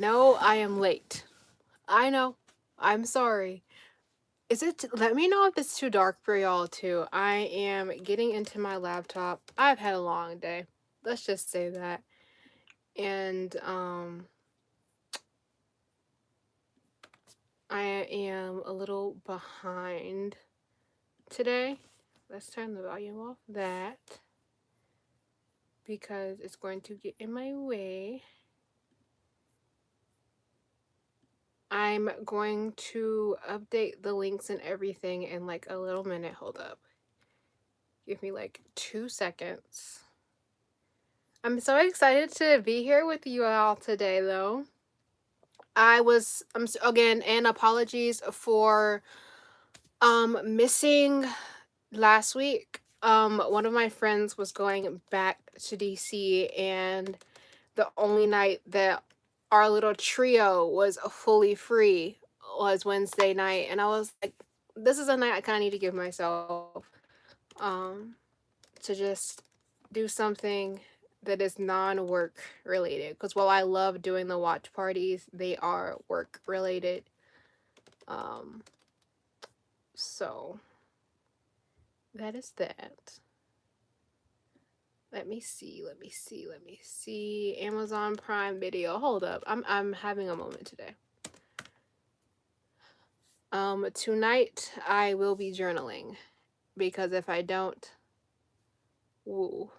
know I am late. I know. I'm sorry. Let me know if it's too dark for y'all too. I am getting into my laptop. I've had a long day. Let's just say that. And I am a little behind today. Let's turn the volume off that because it's going to get in my way. I'm going to update the links and everything in like a little minute. Hold up. Give me like 2 seconds. I'm so excited to be here with you all today, though. Again, and apologies for missing last week. One of my friends was going back to DC, and the only night that our little trio was fully free was Wednesday night, and I was like, this is a night I kind of need to give myself to just do something that is non-work related, because while I love doing the watch parties, they are work related. So that is that. Let me see. Amazon Prime Video. Hold up. I'm having a moment today. Tonight I will be journaling, because if I don't, woo.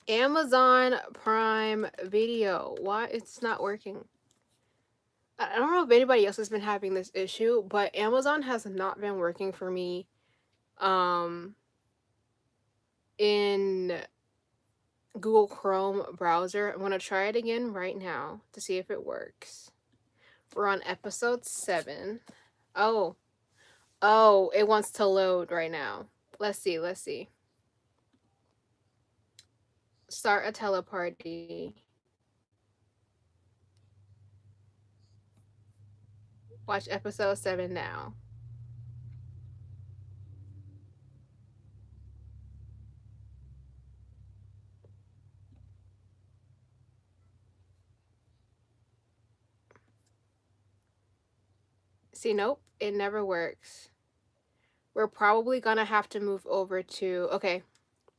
Amazon Prime Video. Why it's not working? I don't know if anybody else has been having this issue, but Amazon has not been working for me in Google Chrome browser. I'm going to try it again right now to see if it works. We're on episode 7. Oh, it wants to load right now. Let's see. Start a teleparty. Watch episode 7 now. See, nope, it never works. We're probably gonna have to move over to, okay,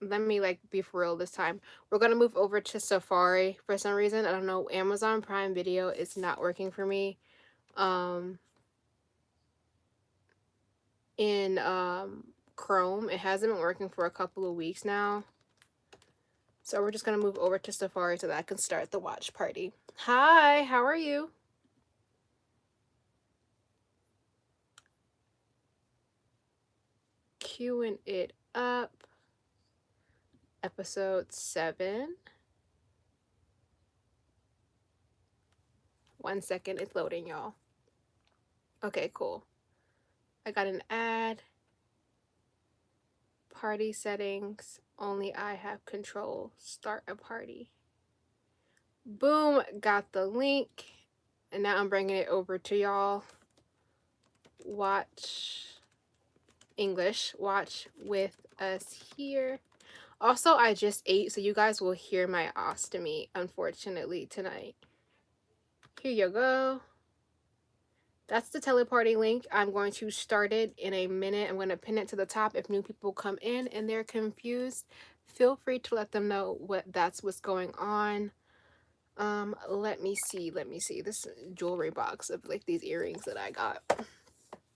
let me like be for real this time. We're gonna move over to Safari for some reason. I don't know. Amazon Prime Video is not working for me. In Chrome, it hasn't been working for a couple of weeks now. So we're just gonna move over to Safari so that I can start the watch party. Hi, how are you? Queuing it up. Episode 7. 1 second, it's loading, y'all. Okay, cool. I got an ad. Party settings. Only I have control. Start a party. Boom, got the link. And now I'm bringing it over to y'all. Watch English. Watch with us here. Also, I just ate, so you guys will hear my ostomy, unfortunately, tonight. Here you go. That's the Teleparty link. I'm going to start it in a minute. I'm going to pin it to the top. If new people come in and they're confused, feel free to let them know what's going on. Let me see this jewelry box of like these earrings that I got.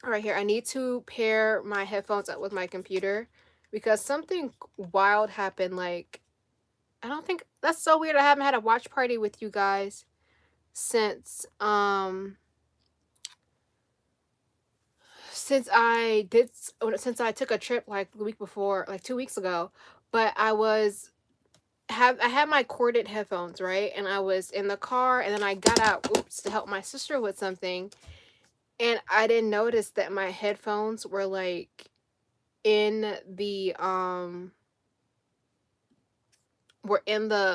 All right, here, I need to pair my headphones up with my computer because something wild happened. Like, I don't think that's so weird. I haven't had a watch party with you guys since I took a trip like the week before, like 2 weeks ago. But I had my corded headphones, right? And I was in the car, and then I got out, to help my sister with something. And I didn't notice that my headphones were like in the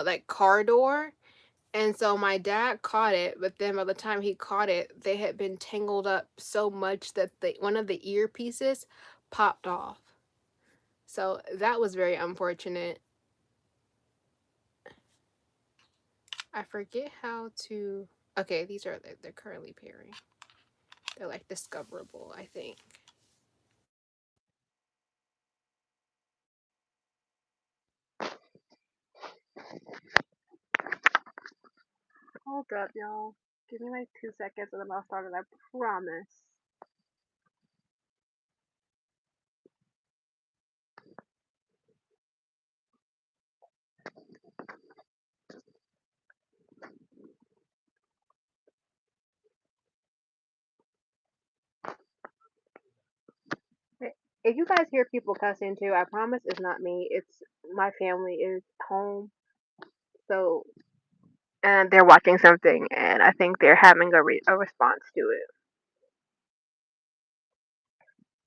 like car door. And so my dad caught it, but then by the time he caught it, they had been tangled up so much that one of the earpieces popped off. So that was very unfortunate. I forget how to. Okay, these are they're currently pairing. They're like discoverable, I think. Hold up, y'all. Give me like 2 seconds and then I'll start it. I promise. If you guys hear people cussing too, I promise it's not me. It's my family is home, so and they're watching something, and I think they're having a response to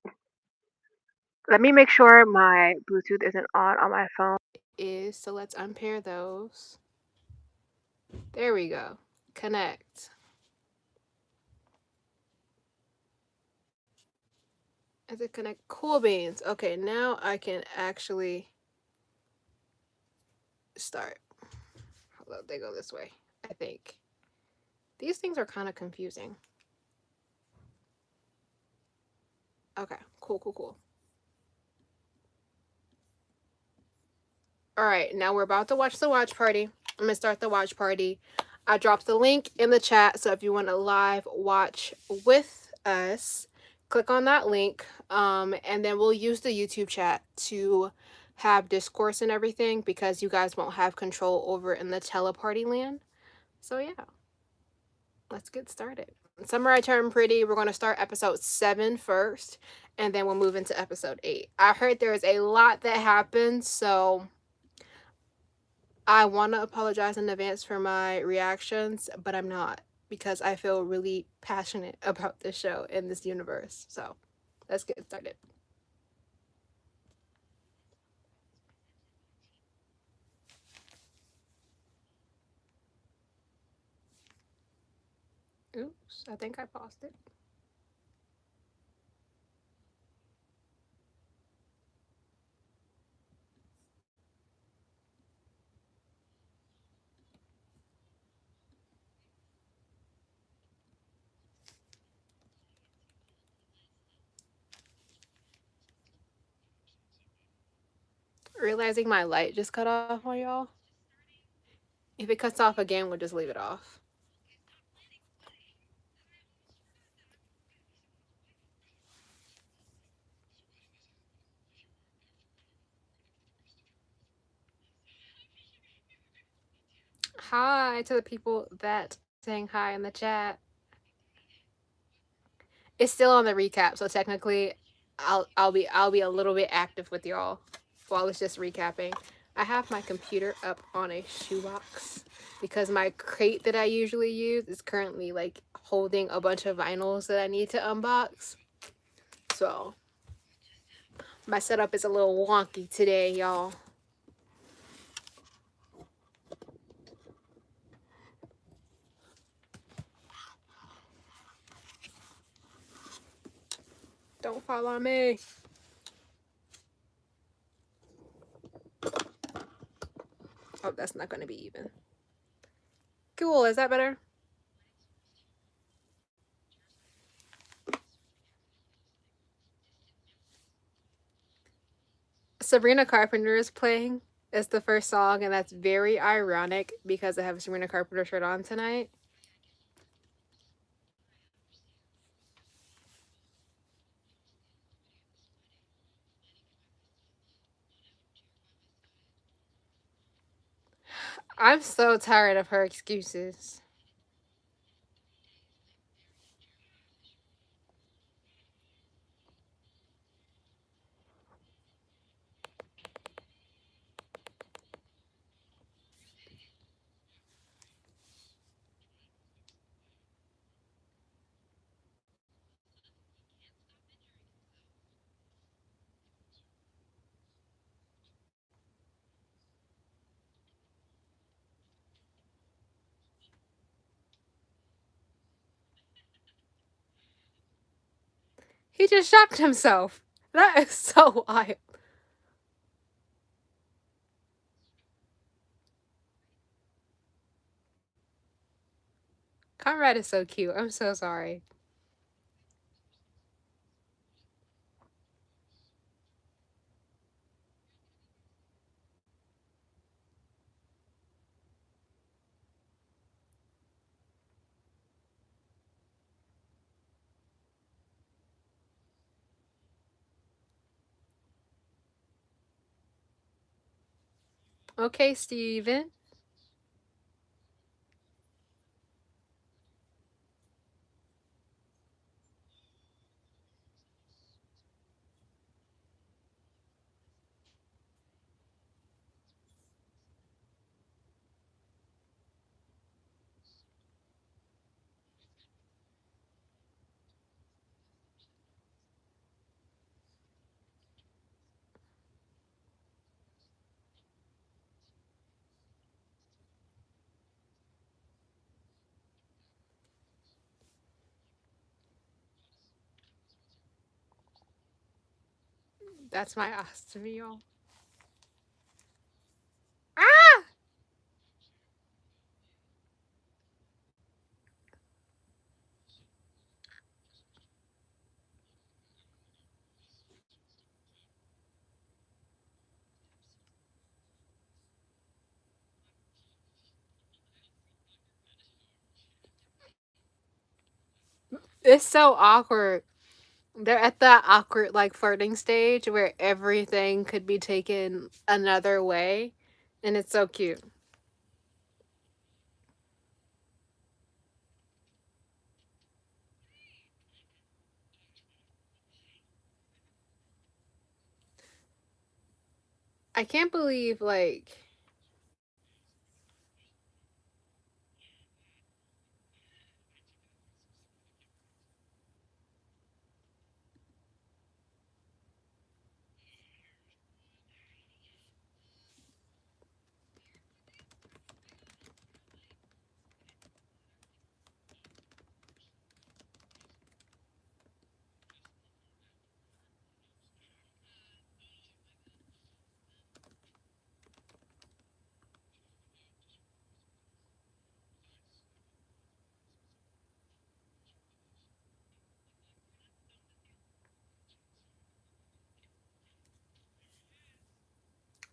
it. Let me make sure my Bluetooth isn't on my phone. Is so let's unpair those. There we go. Connect. Is it connect? Cool beans. Okay, now I can actually start. Hold up, they go this way. I think these things are kind of confusing. Okay, cool. All right, now we're about to watch the watch party. I'm gonna start the watch party. I dropped the link in the chat, so if you want to live watch with us, click on that link, and then we'll use the YouTube chat to have discourse and everything because you guys won't have control over in the teleparty land. So yeah, let's get started. Summer I Turned Pretty. We're going to start episode 7 first, and then we'll move into episode 8. I heard there is a lot that happened, so I want to apologize in advance for my reactions, but I'm not because I feel really passionate about this show and this universe. So let's get started. Oops, I think I paused it. Realizing my light just cut off on y'all. If it cuts off again, we'll just leave it off. Hi to the people that saying hi in the chat. It's still on the recap, so technically I'll be a little bit active with y'all while it's just recapping. I have my computer up on a shoebox because my crate that I usually use is currently like holding a bunch of vinyls that I need to unbox. So my setup is a little wonky today, y'all. Don't fall on me. Oh, that's not going to be even. Cool, is that better? Sabrina Carpenter is playing. It's the first song, and that's very ironic because I have a Sabrina Carpenter shirt on tonight. I'm so tired of her excuses. He just shocked himself. That is so wild. Conrad is so cute. I'm so sorry. Okay, Steven. That's my ostomy, y'all. Ah! It's so awkward. They're at that awkward, like, flirting stage where everything could be taken another way, and it's so cute. I can't believe, like,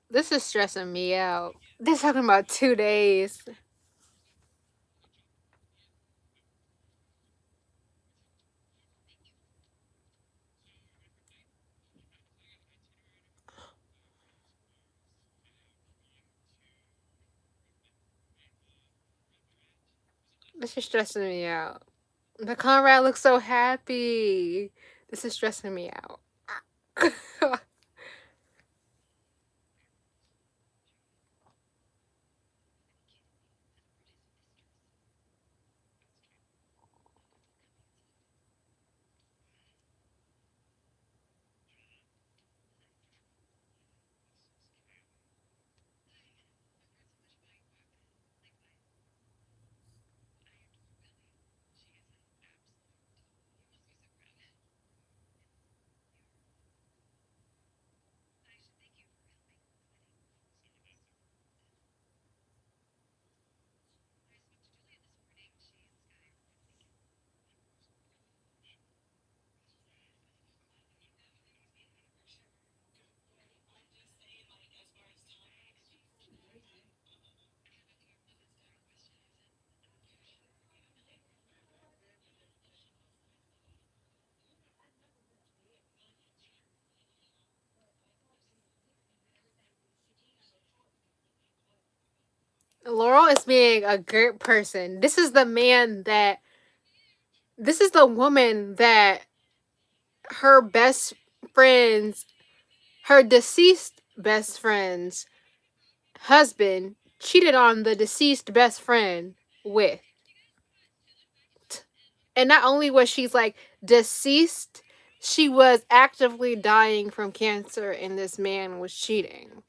this is stressing me out. They're talking about 2 days. This is stressing me out. The Conrad looks so happy. This is stressing me out. Laurel is being a good person. This is the man that. This is the woman that her best friends, her deceased best friend's husband cheated on the deceased best friend with. And not only was she like deceased, she was actively dying from cancer, and this man was cheating.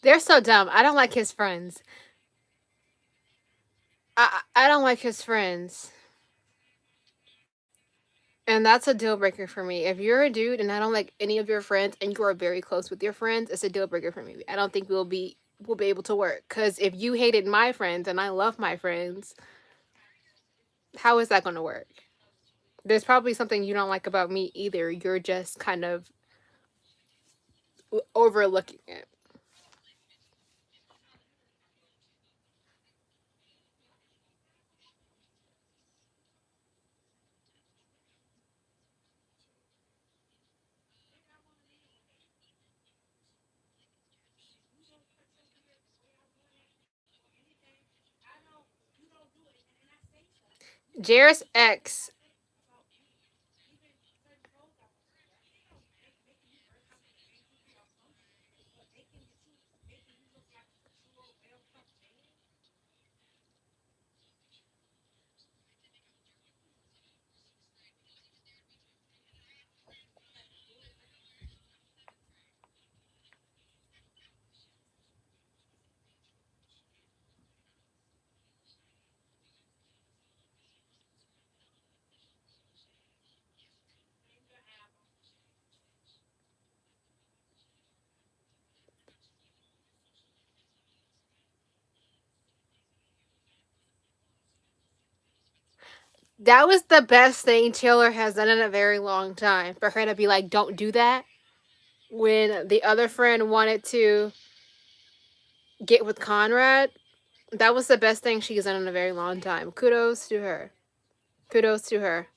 They're so dumb. I don't like his friends. I don't like his friends. And that's a deal breaker for me. If you're a dude and I don't like any of your friends and you are very close with your friends, it's a deal breaker for me. I don't think we'll be able to work. Cause if you hated my friends and I love my friends, how is that gonna work? There's probably something you don't like about me either. You're just kind of overlooking it. Jairus X. That was the best thing Taylor has done in a very long time. For her to be like, don't do that. When the other friend wanted to get with Conrad, that was the best thing she's done in a very long time. Kudos to her. Kudos to her.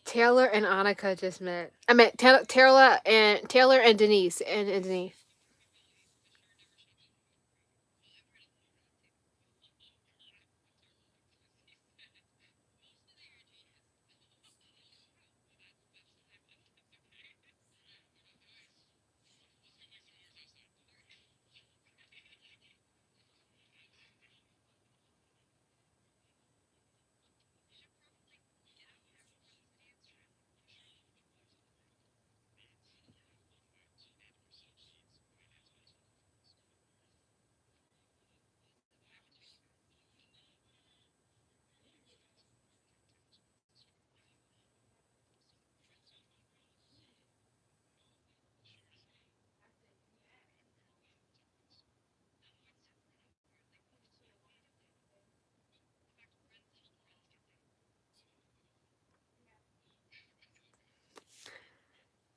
Taylor and Annika just met. I meant Taylor and Denise and Denise.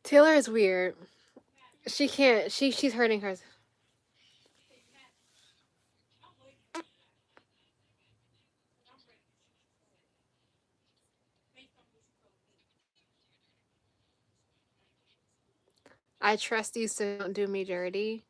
Taylor is weird. She can't. She's hurting her. I trust you, so don't do me dirty.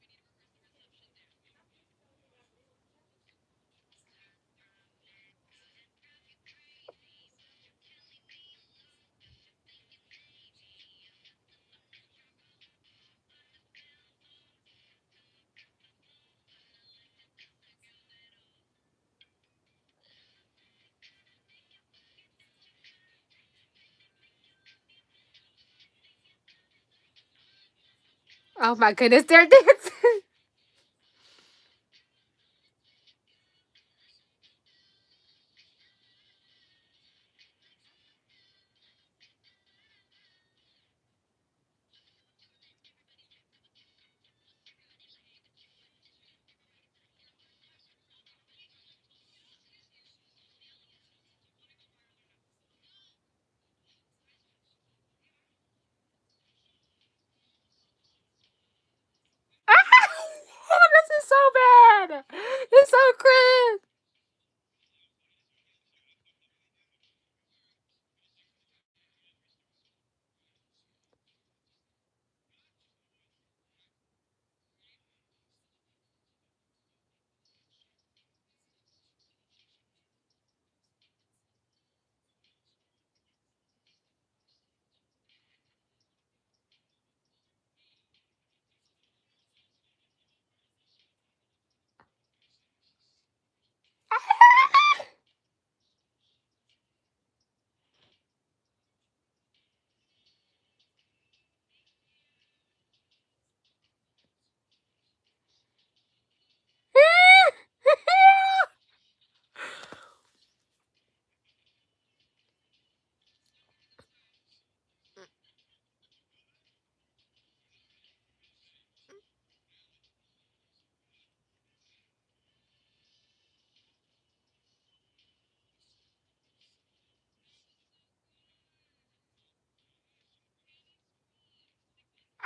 Oh my goodness, they're dancing. bad. It's so cringe.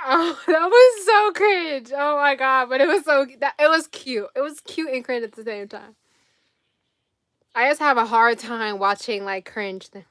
Oh, that was so cringe. Oh my god, but it was it was cute. It was cute and cringe at the same time. I just have a hard time watching like cringe things.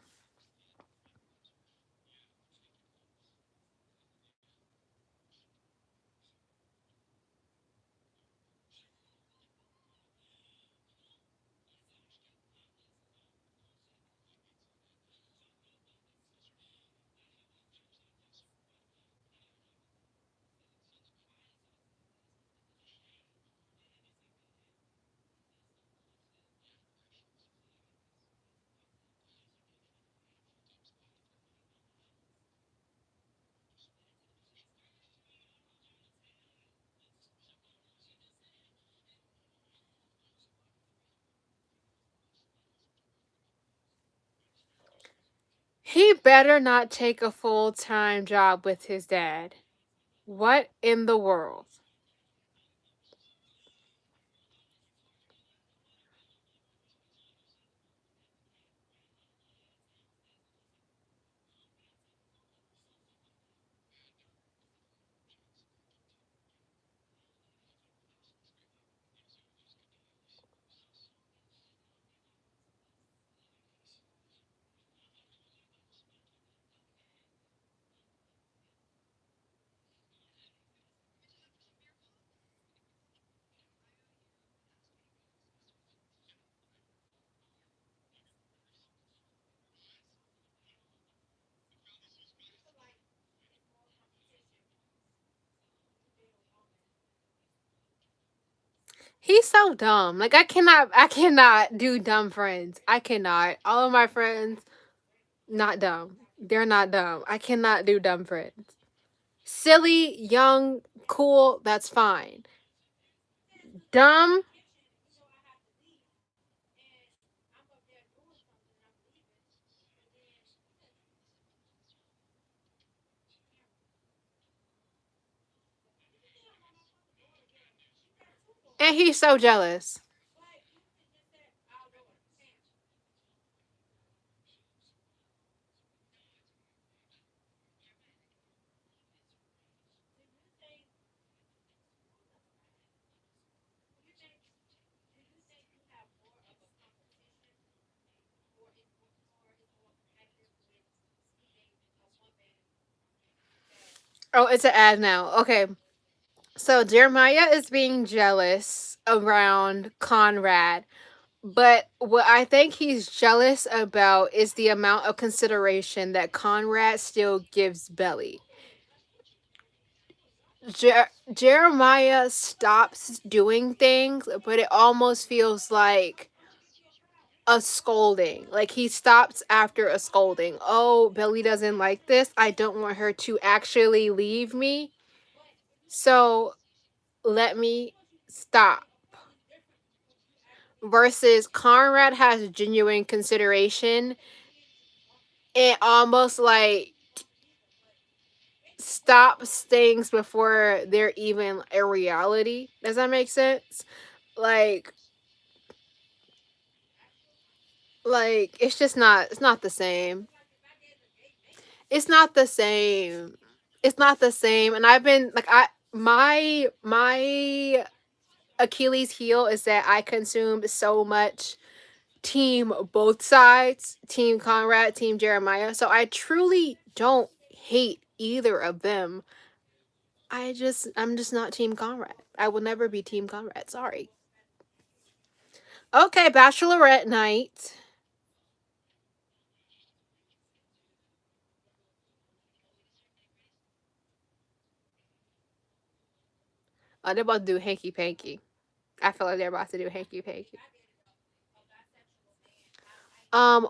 He better not take a full-time job with his dad. What in the world? He's so dumb. Like I cannot do dumb friends. I cannot. All of my friends not dumb. They're not dumb. I cannot do dumb friends. Silly, young, cool, that's fine. Dumb, and he's so jealous. Oh, it's an ad now. Okay. So Jeremiah is being jealous around Conrad. But what I think he's jealous about is the amount of consideration that Conrad still gives Belly. Jeremiah stops doing things, but it almost feels like a scolding. Like he stops after a scolding. Oh, Belly doesn't like this. I don't want her to actually leave me. So let me stop. Versus Conrad has genuine consideration. It almost like stops things before they're even a reality. Does that make sense? Like it's just not it's not the same. It's not the same. It's not the same. And I've been like I my Achilles' heel is that I consume so much team both sides, team Conrad, team Jeremiah. So I truly don't hate either of them. I'm just not team Conrad. I will never be team Conrad. Sorry. Okay, Bachelorette night. Oh, they're about to do hanky panky. I feel like they're about to do hanky panky.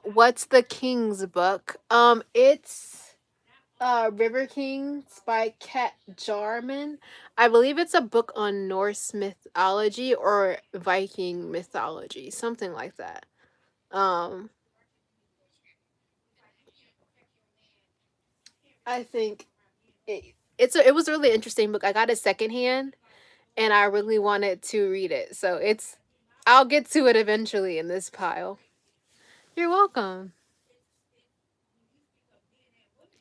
What's the King's book? It's River Kings by Kat Jarman. I believe it's a book on Norse mythology or Viking mythology, something like that. Um, I think it was a really interesting book. I got it secondhand, and I really wanted to read it. So I'll get to it eventually in this pile. You're welcome.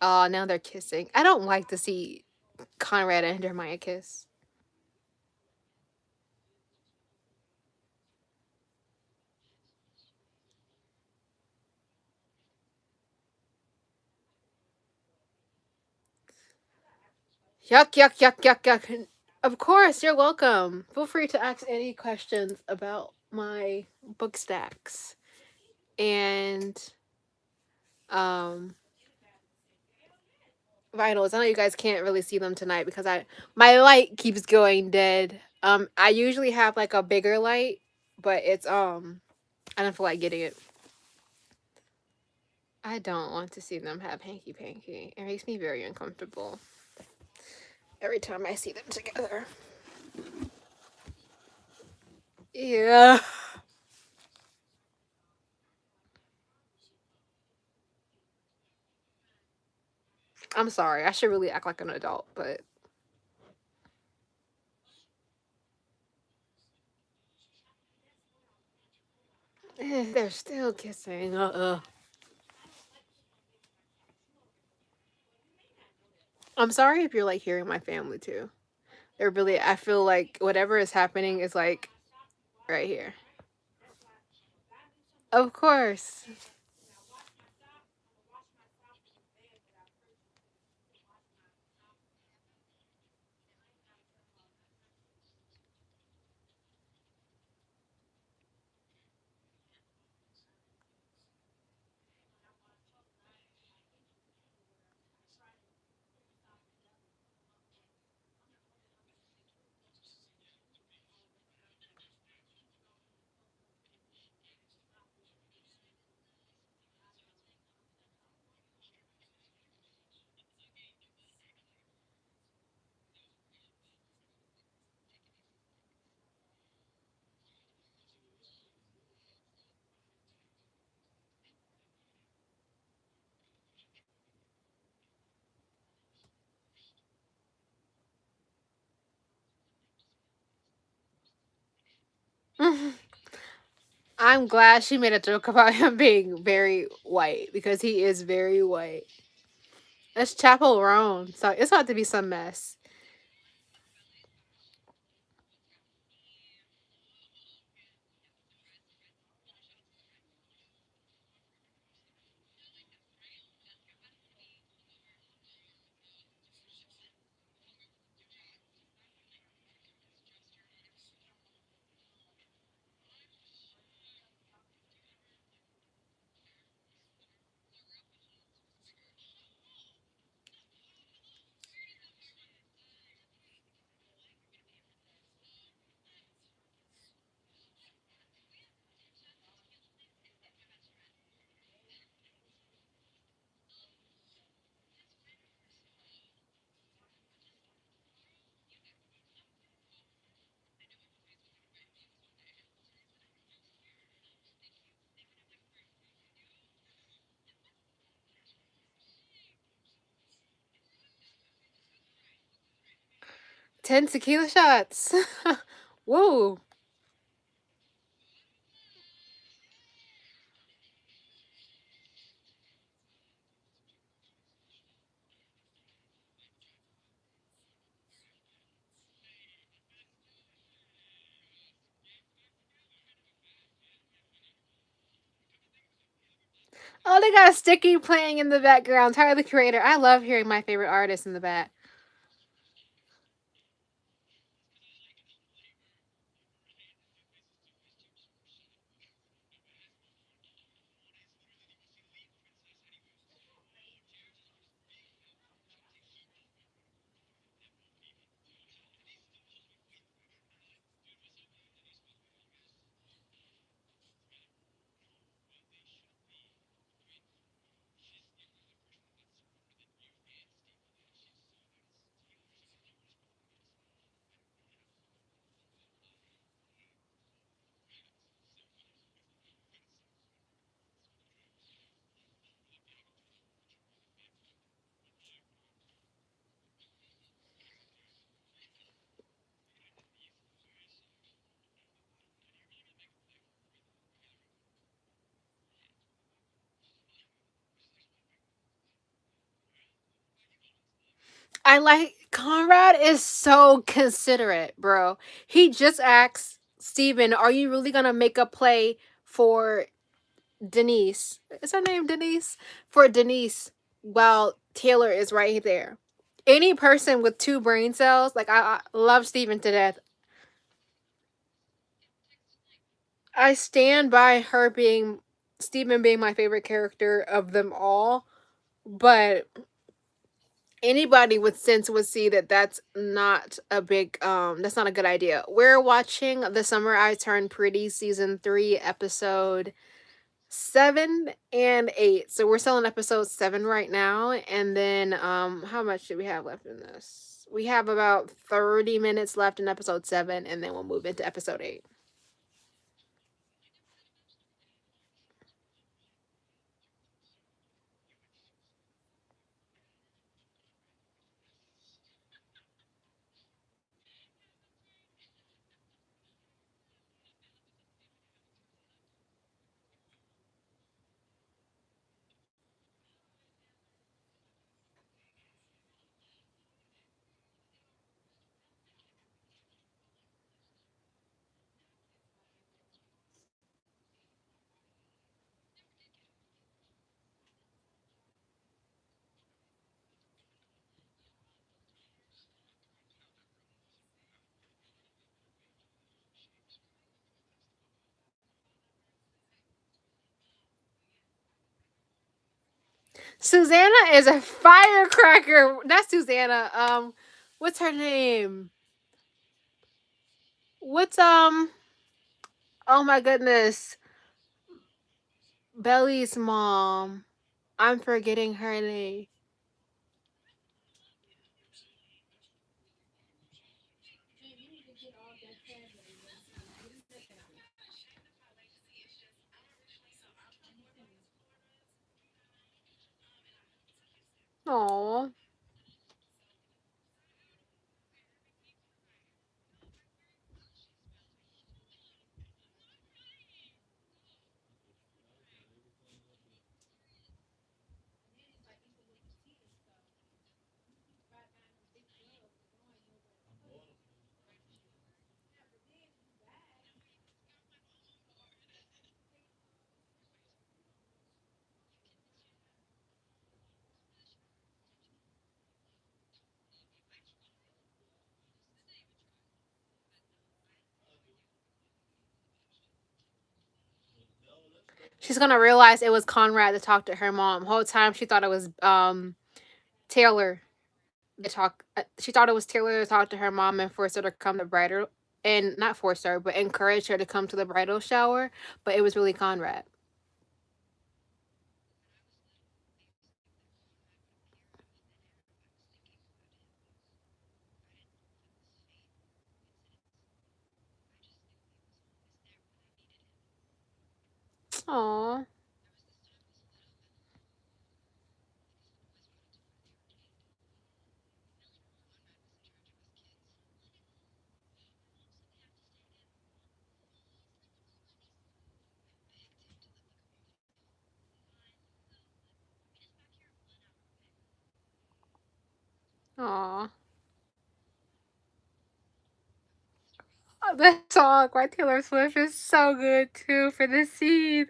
Oh, now they're kissing. I don't like to see Conrad and Jeremiah kiss. Yuck, yuck, yuck, yuck, yuck. Of course, you're welcome. Feel free to ask any questions about my book stacks. And um vinyls. I know you guys can't really see them tonight because my light keeps going dead. I usually have like a bigger light, but it's I don't feel like getting it. I don't want to see them have hanky panky. It makes me very uncomfortable every time I see them together. Yeah. I'm sorry. I should really act like an adult, but they're still kissing. I'm sorry if you're like hearing my family too. They're really. I feel like whatever is happening is like right here. Of course. I'm glad she made a joke about him being very white because he is very white. That's Chapel Roan, so it's about to be some mess. Ten tequila shots. Whoa. Oh, they got Sticky playing in the background. Tyler the Creator. I love hearing my favorite artist in the back. I like Conrad is so considerate, bro. He just asks Steven, are you really gonna make a play for Denise? Is her name Denise? For Denise, while Taylor is right there. Any person with two brain cells, like I love Steven to death. I stand by her being Steven being my favorite character of them all, but anybody with sense would see that that's not a good idea. We're watching The Summer I Turned Pretty season 3 episode 7 and 8. So we're still on episode 7 right now, and then how much do we have left in this? We have about 30 minutes left in episode 7, and then we'll move into episode 8. Susanna is a firecracker. Not Susanna. What's her name? What's Oh my goodness. Belly's mom. I'm forgetting her name. Oh. She's gonna realize it was Conrad that talked to her mom. Whole time she thought it was Taylor to talk. She thought it was Taylor to talk to her mom and force her to come to bridal, and not force her, but encourage her to come to the bridal shower. But it was really Conrad. Aw. Aw. The song by Taylor Swift is so good too for this scene.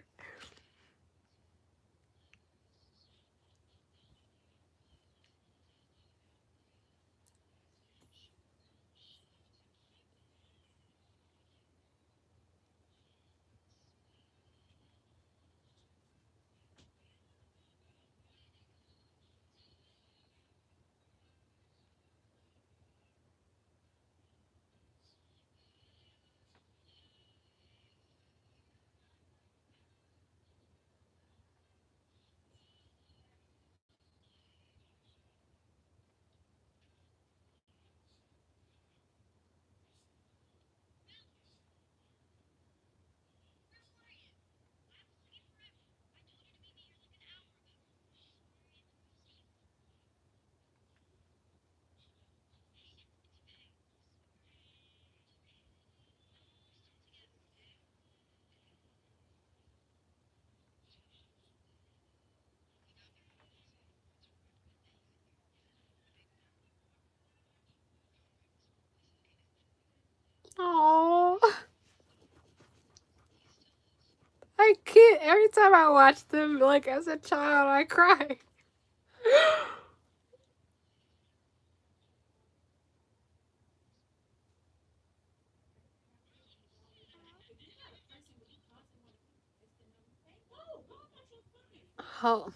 Every time I watch them, like as a child, I cry. Hold,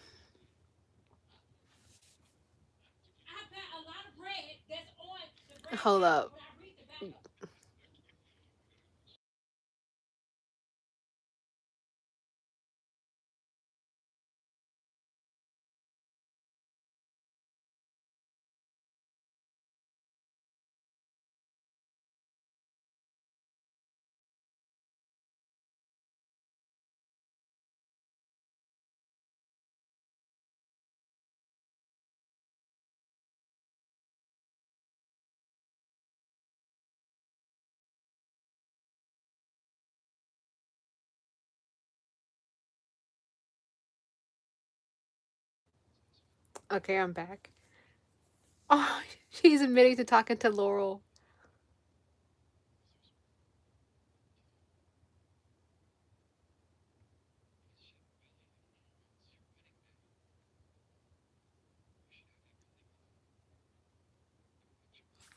hold up. Okay, I'm back. Oh, she's admitting to talking to Laurel.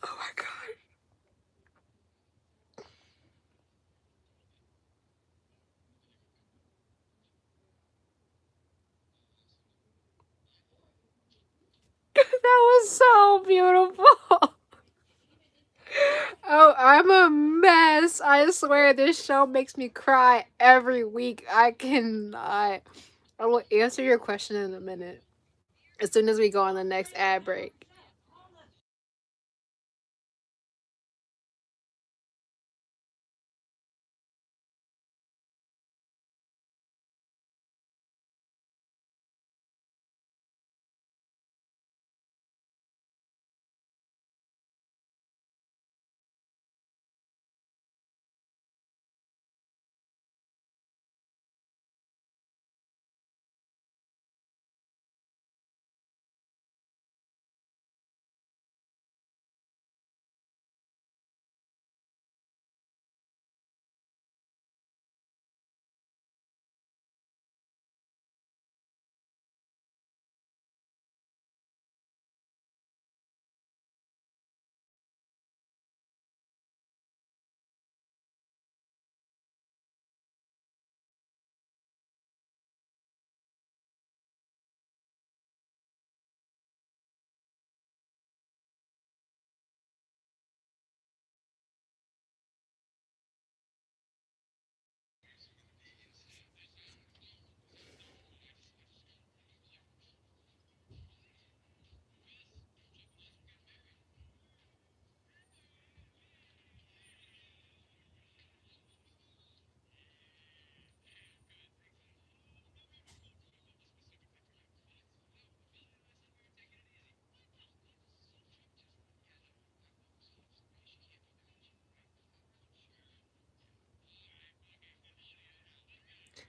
Oh my god. That was so beautiful. Oh, I'm a mess. I swear this show makes me cry every week. I cannot. I will answer your question in a minute. As soon as we go on the next ad break.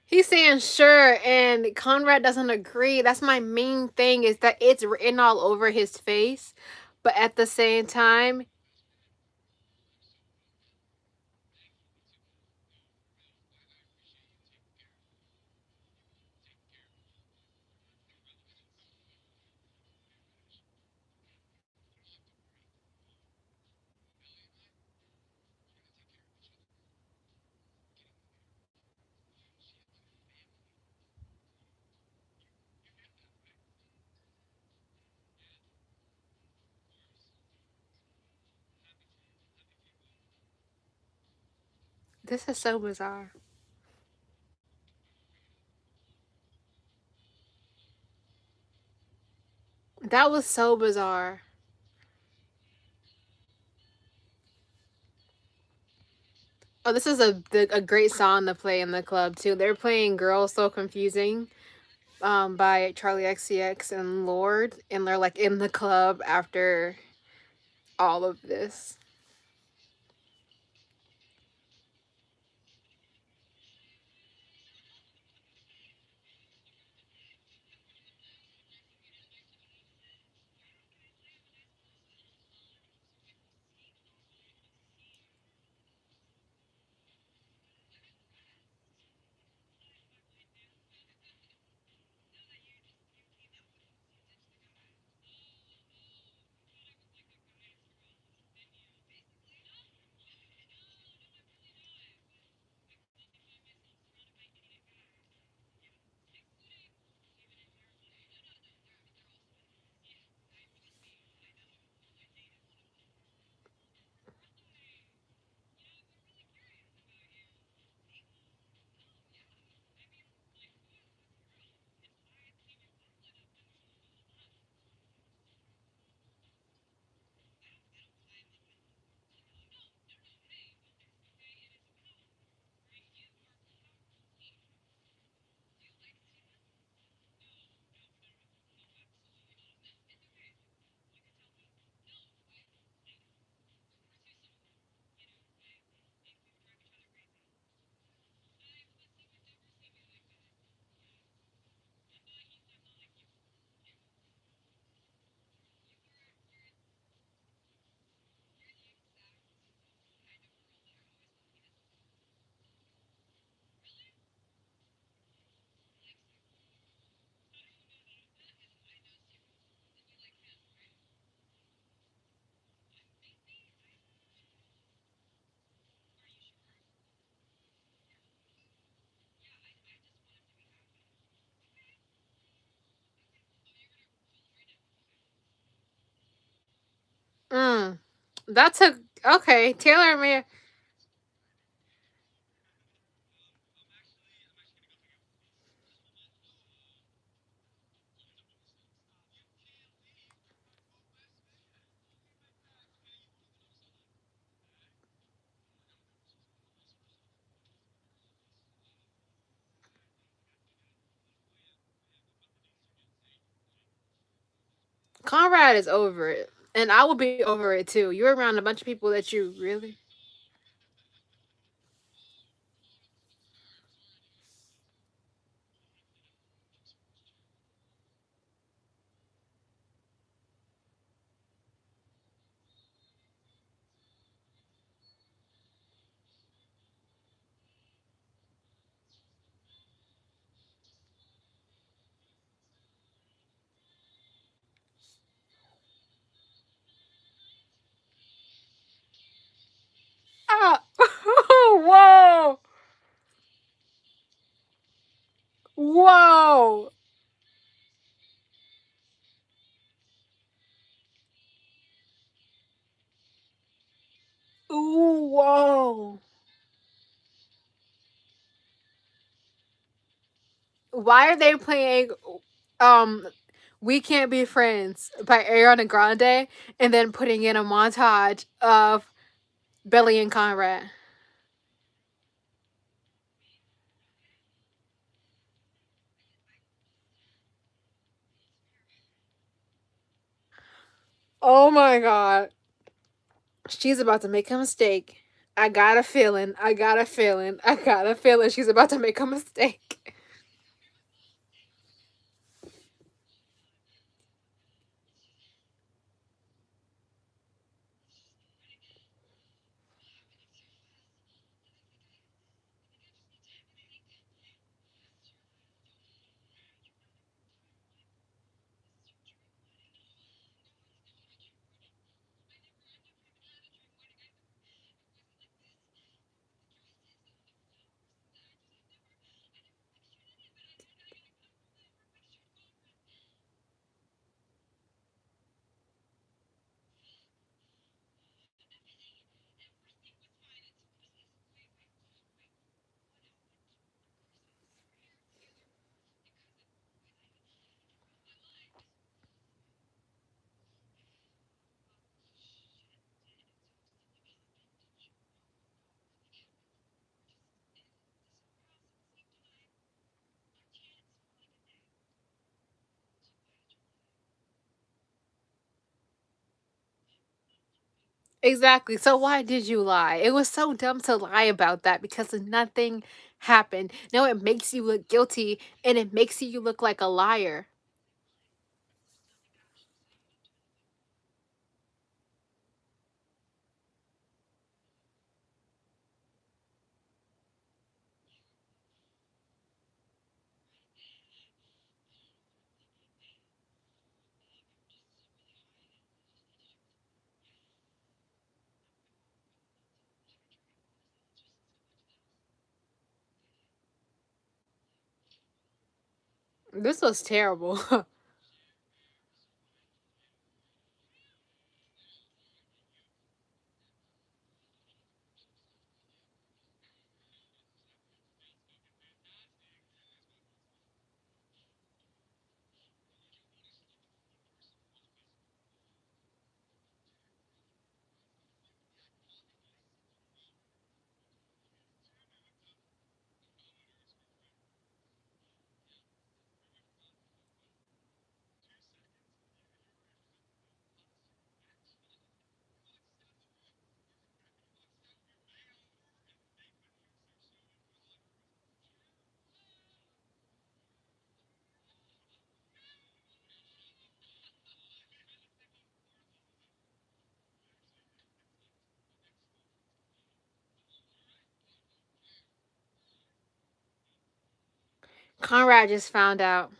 He's saying sure, and Conrad doesn't agree. That's my main thing is that it's written all over his face, but at the same time, this is so bizarre. That was so bizarre. Oh, this is a great song to play in the club too. They're playing "Girls So Confusing" by Charlie XCX and Lord, and they're like in the club after all of this. Mm. That's a okay. Taylor may. Conrad is over it, and I will be over it too. You're around a bunch of people that you really. Ah! Whoa! Whoa! Ooh, whoa! Why are they playing um We Can't Be Friends by Ariana Grande and then putting in a montage of Billy and Conrad? Oh my god. She's about to make a mistake. I got a feeling. I got a feeling. I got a feeling she's about to make a mistake. Exactly. So why did you lie? It was so dumb to lie about that because nothing happened. No, it makes you look guilty and it makes you look like a liar. This was terrible. Conrad just found out.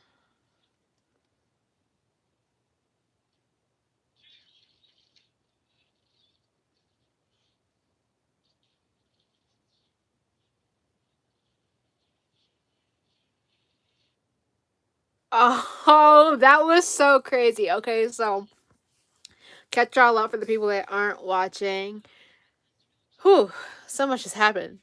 Oh, that was so crazy. Okay, so catch y'all up for the people that aren't watching. Whew, so much has happened.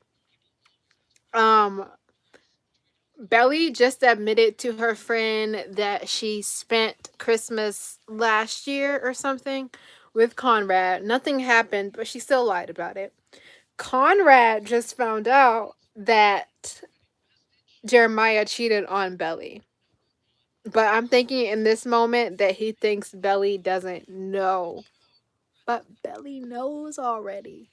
Belly just admitted to her friend that she spent Christmas last year or something with Conrad. Nothing happened, but she still lied about it. Conrad just found out that Jeremiah cheated on Belly. But I'm thinking in this moment that he thinks Belly doesn't know. But Belly knows already.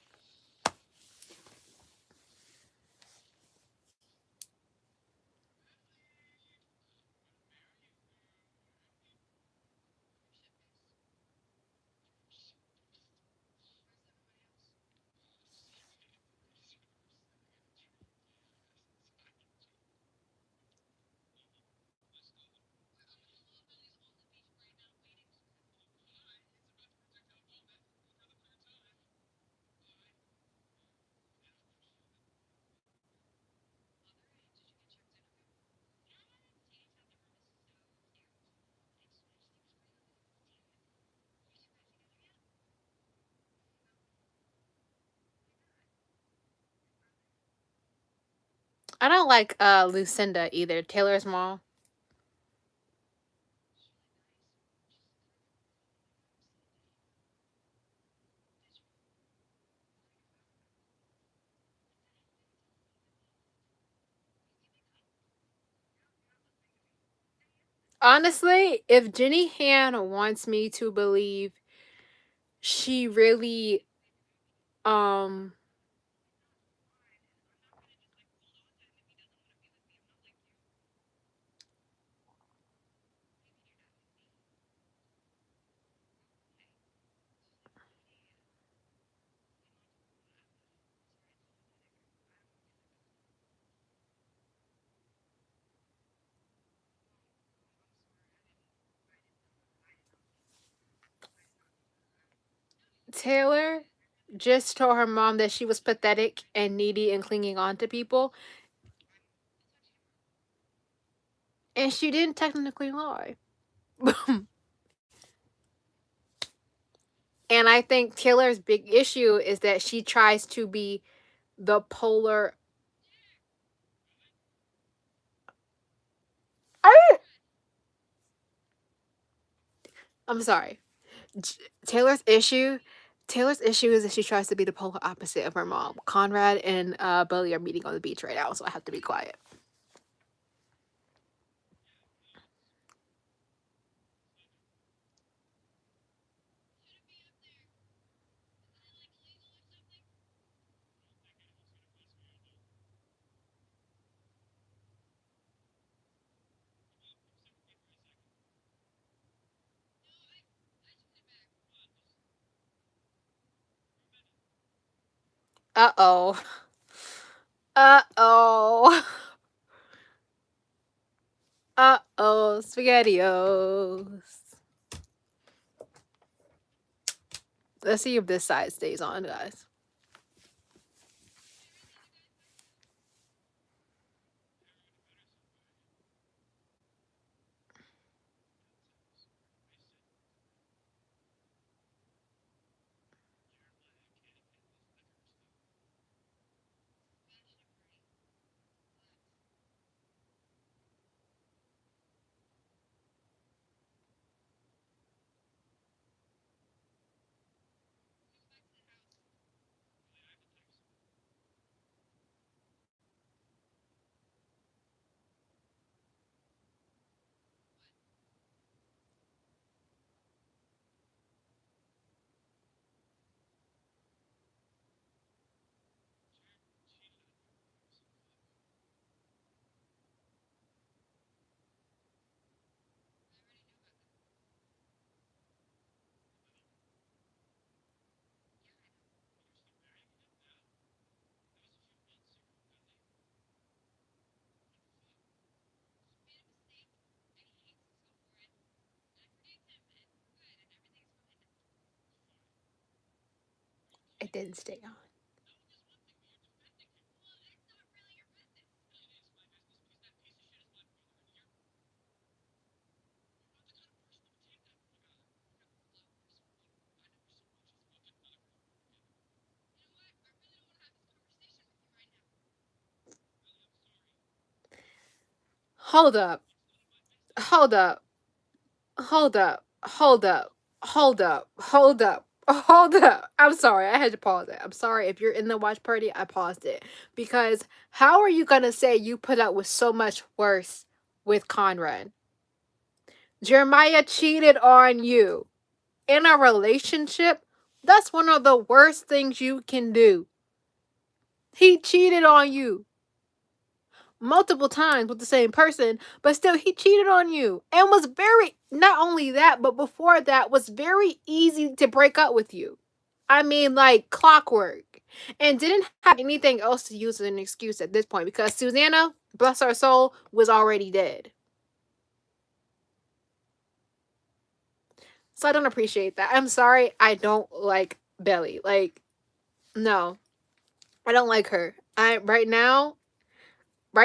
I don't like Lucinda either, Taylor's mom. Honestly, if Jenny Han wants me to believe she really um Taylor just told her mom that she was pathetic and needy and clinging on to people, and she didn't technically lie. And I think Taylor's big issue is that she tries to be the polar. I'm sorry. Taylor's issue. Taylor's issue is that she tries to be the polar opposite of her mom. Conrad and Belly are meeting on the beach right now, so I have to be quiet. Uh oh. Uh oh. Uh oh. SpaghettiOs. Let's see if this side stays on, guys. It didn't stay on. hold up, hold up, hold up, hold up, hold up, hold up. Hold up. I'm sorry. I had to pause it. I'm sorry. If you're in the watch party, I paused it. Because how are you going to say you put up with so much worse with Conrad? Jeremiah cheated on you. In a relationship, that's one of the worst things you can do. He cheated on you multiple times with the same person, but still he cheated on you and was very, not only that, but before that was very easy to break up with you. I mean, like clockwork. And didn't have anything else to use as an excuse at this point because Susanna, bless her soul, was already dead. So I don't appreciate that. I'm sorry, I don't like Belly. Like, no, I don't like her. Right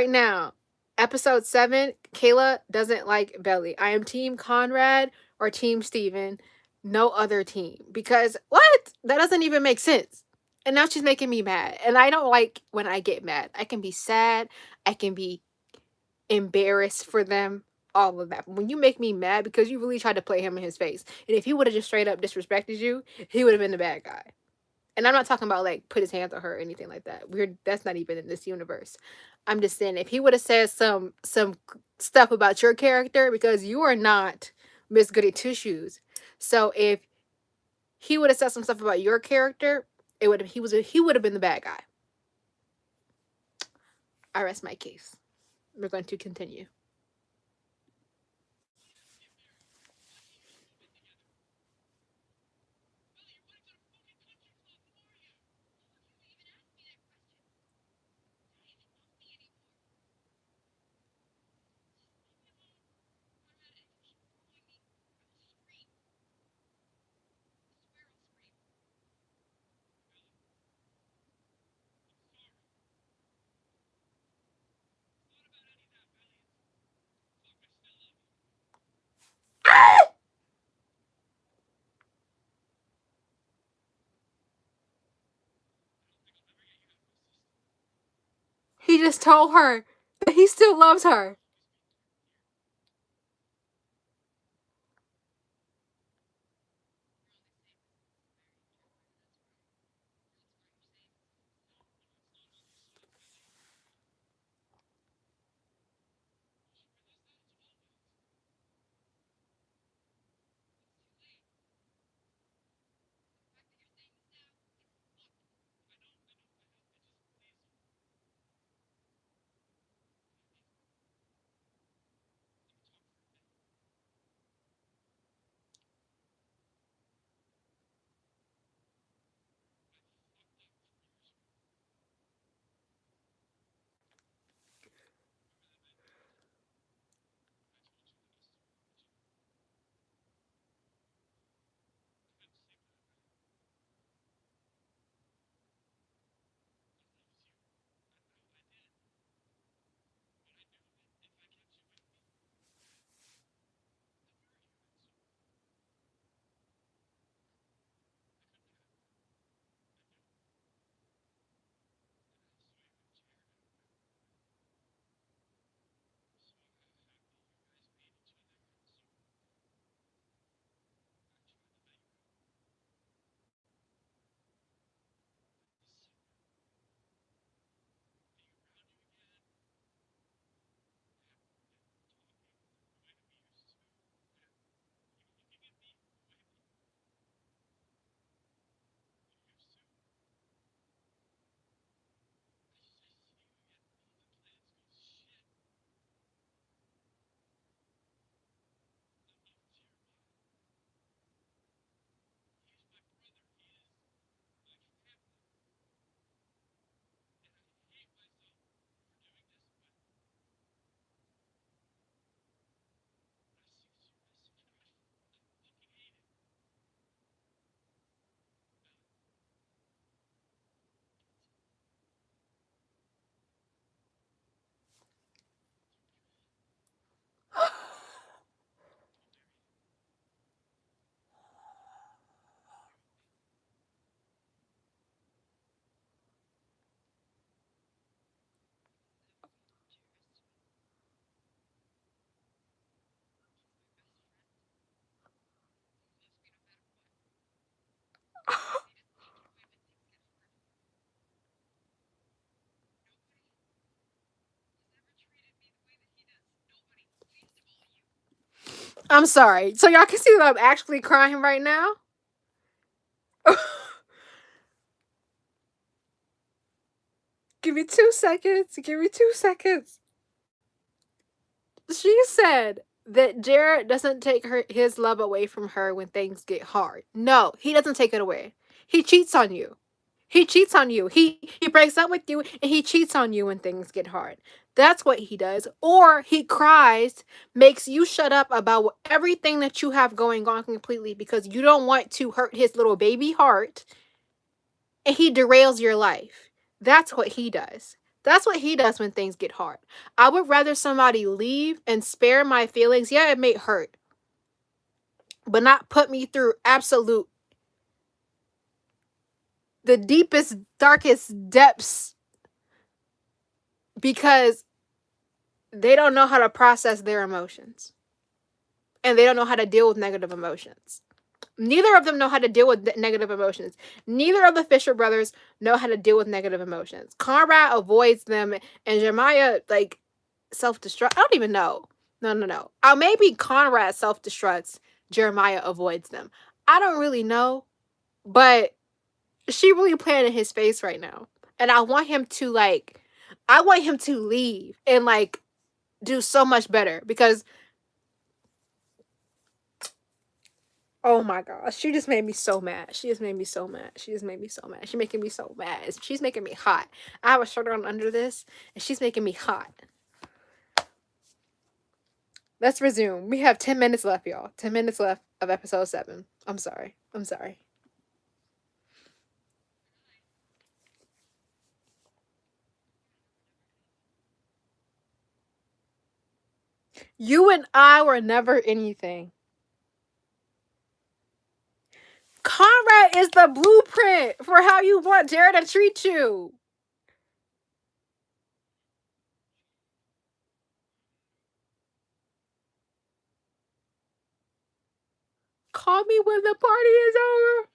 now, episode 7, Kayla doesn't like Belly. I am team Conrad or team Steven. No other team. Because what? That doesn't even make sense. And now she's making me mad. And I don't like when I get mad. I can be sad. I can be embarrassed for them. All of that. When you make me mad because you really tried to play him in his face. And if he would have just straight up disrespected you, he would have been the bad guy. And I'm not talking about like put his hands on her or anything like that. That's not even in this universe. I'm just saying if he would have said some stuff about your character because you are not Miss Goody Two Shoes. So if he would have said some stuff about your character, he would have been the bad guy. I rest my case. We're going to continue. He just told her that he still loves her. I'm sorry. So y'all can see that I'm actually crying right now? Give me 2 seconds. Give me 2 seconds. She said that Jared doesn't take his love away from her when things get hard. No, he doesn't take it away. He cheats on you. He cheats on you. He breaks up with you and he cheats on you when things get hard. That's what he does. Or he cries, makes you shut up about everything that you have going on completely because you don't want to hurt his little baby heart, and he derails your life. That's what he does. That's what he does when things get hard. I would rather somebody leave and spare my feelings. Yeah, it may hurt, but not put me through the deepest, darkest depths because they don't know how to process their emotions and they don't know how to deal with negative emotions. Neither of them know how to deal with negative emotions. Neither of the Fisher brothers know how to deal with negative emotions. Conrad avoids them, and Jeremiah, like, self-destruct. I don't even know. No. Maybe Conrad self-destructs. Jeremiah avoids them. I don't really know, but she really playing in his face right now. And I want him to, leave and, do so much better because oh my gosh, she just made me so mad. She just made me so mad. She's making me so mad. She's making me hot. I have a shirt on under this, and she's making me hot. Let's resume. We have 10 minutes left, y'all. 10 minutes left of episode 7. I'm sorry. You and I were never anything. Conrad is the blueprint for how you want Jared to treat you. Call me when the party is over.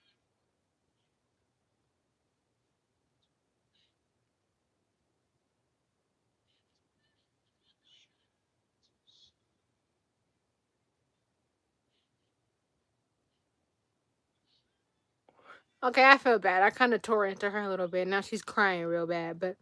Okay, I feel bad. I kind of tore into her a little bit. Now she's crying real bad, but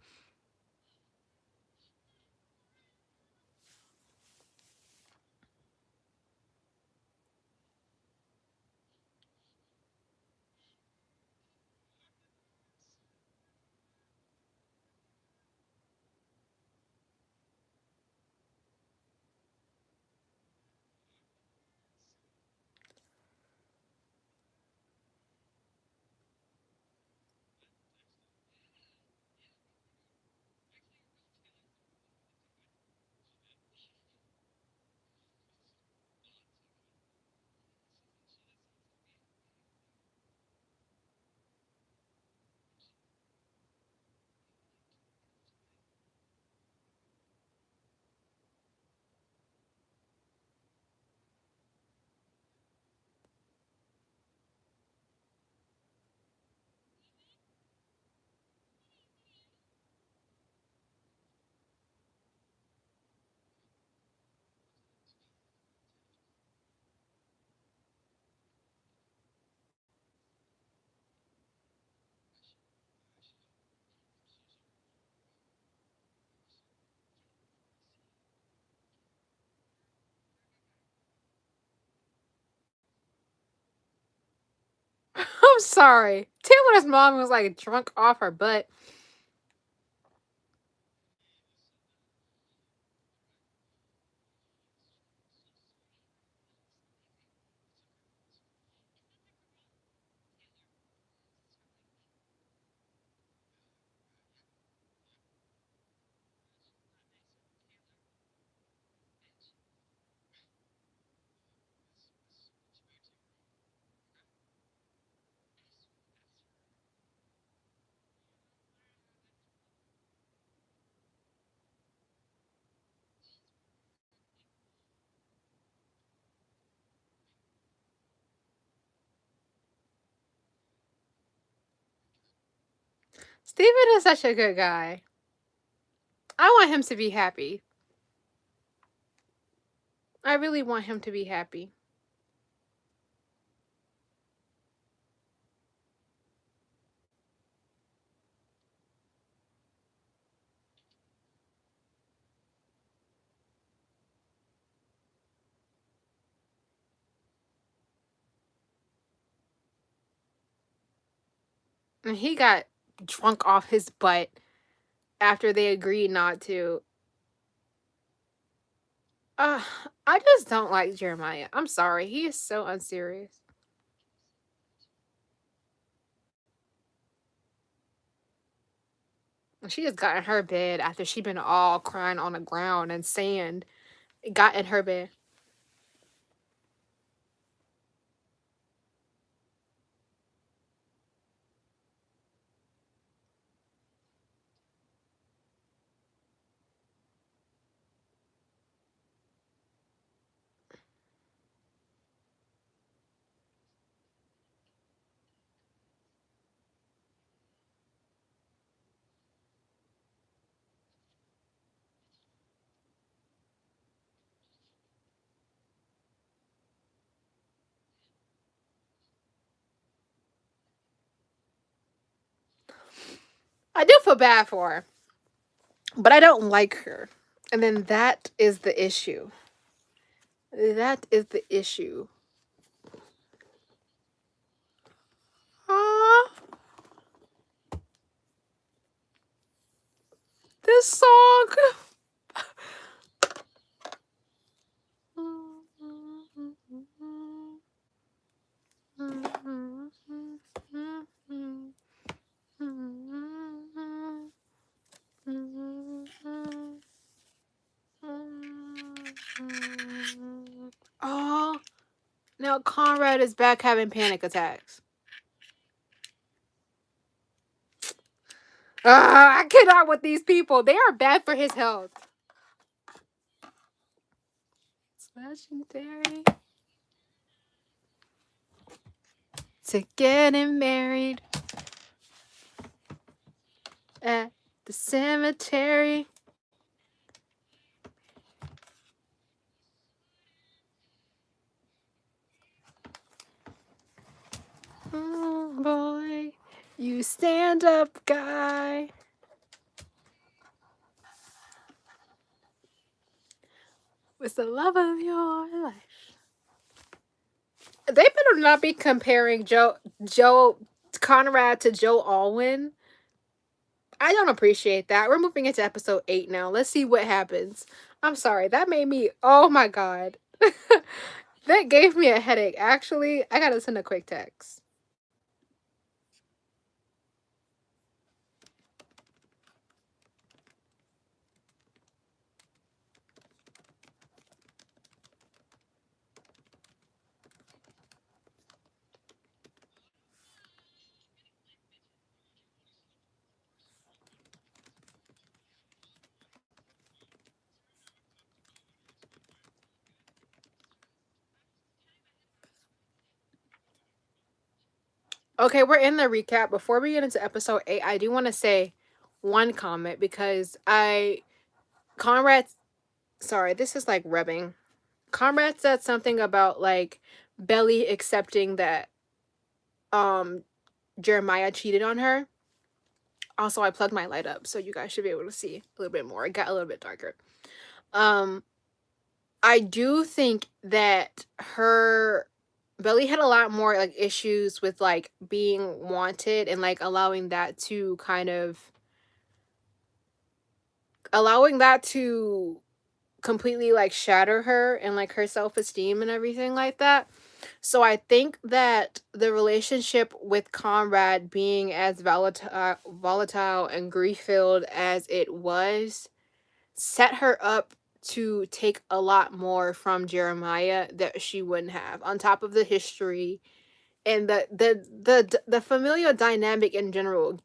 I'm sorry. Taylor's mom was like drunk off her butt. Steven is such a good guy. I want him to be happy. I really want him to be happy. And he got drunk off his butt after they agreed not to. Uh, I just don't like Jeremiah. I'm sorry. He is so unserious. She just got in her bed after she been all crying on the ground and sand. Got in her bed. I do feel bad for her, but I don't like her. And then that is the issue. That is the issue. Ah, this song. Oh, now Conrad is back having panic attacks. I cannot with these people. They are bad for his health. It's legendary to getting married at the cemetery. Oh boy, you stand up, guy. With the love of your life. They better not be comparing Joe Conrad to Joe Alwyn. I don't appreciate that. We're moving into episode 8 now. Let's see what happens. I'm sorry. That made me, oh my god. That gave me a headache. Actually, I gotta send a quick text. Okay, we're in the recap. Before we get into episode 8, I do want to say one comment because Conrad, sorry, this is like rubbing. Conrad said something about like Belly accepting that Jeremiah cheated on her. Also, I plugged my light up so you guys should be able to see a little bit more. It got a little bit darker. I do think that her Belly had a lot more like issues with like being wanted and like allowing that to completely like shatter her and like her self-esteem and everything like that. So I think that the relationship with Conrad being as volatile and grief-filled as it was set her up to take a lot more from Jeremiah that she wouldn't have, on top of the history and the familial dynamic in general.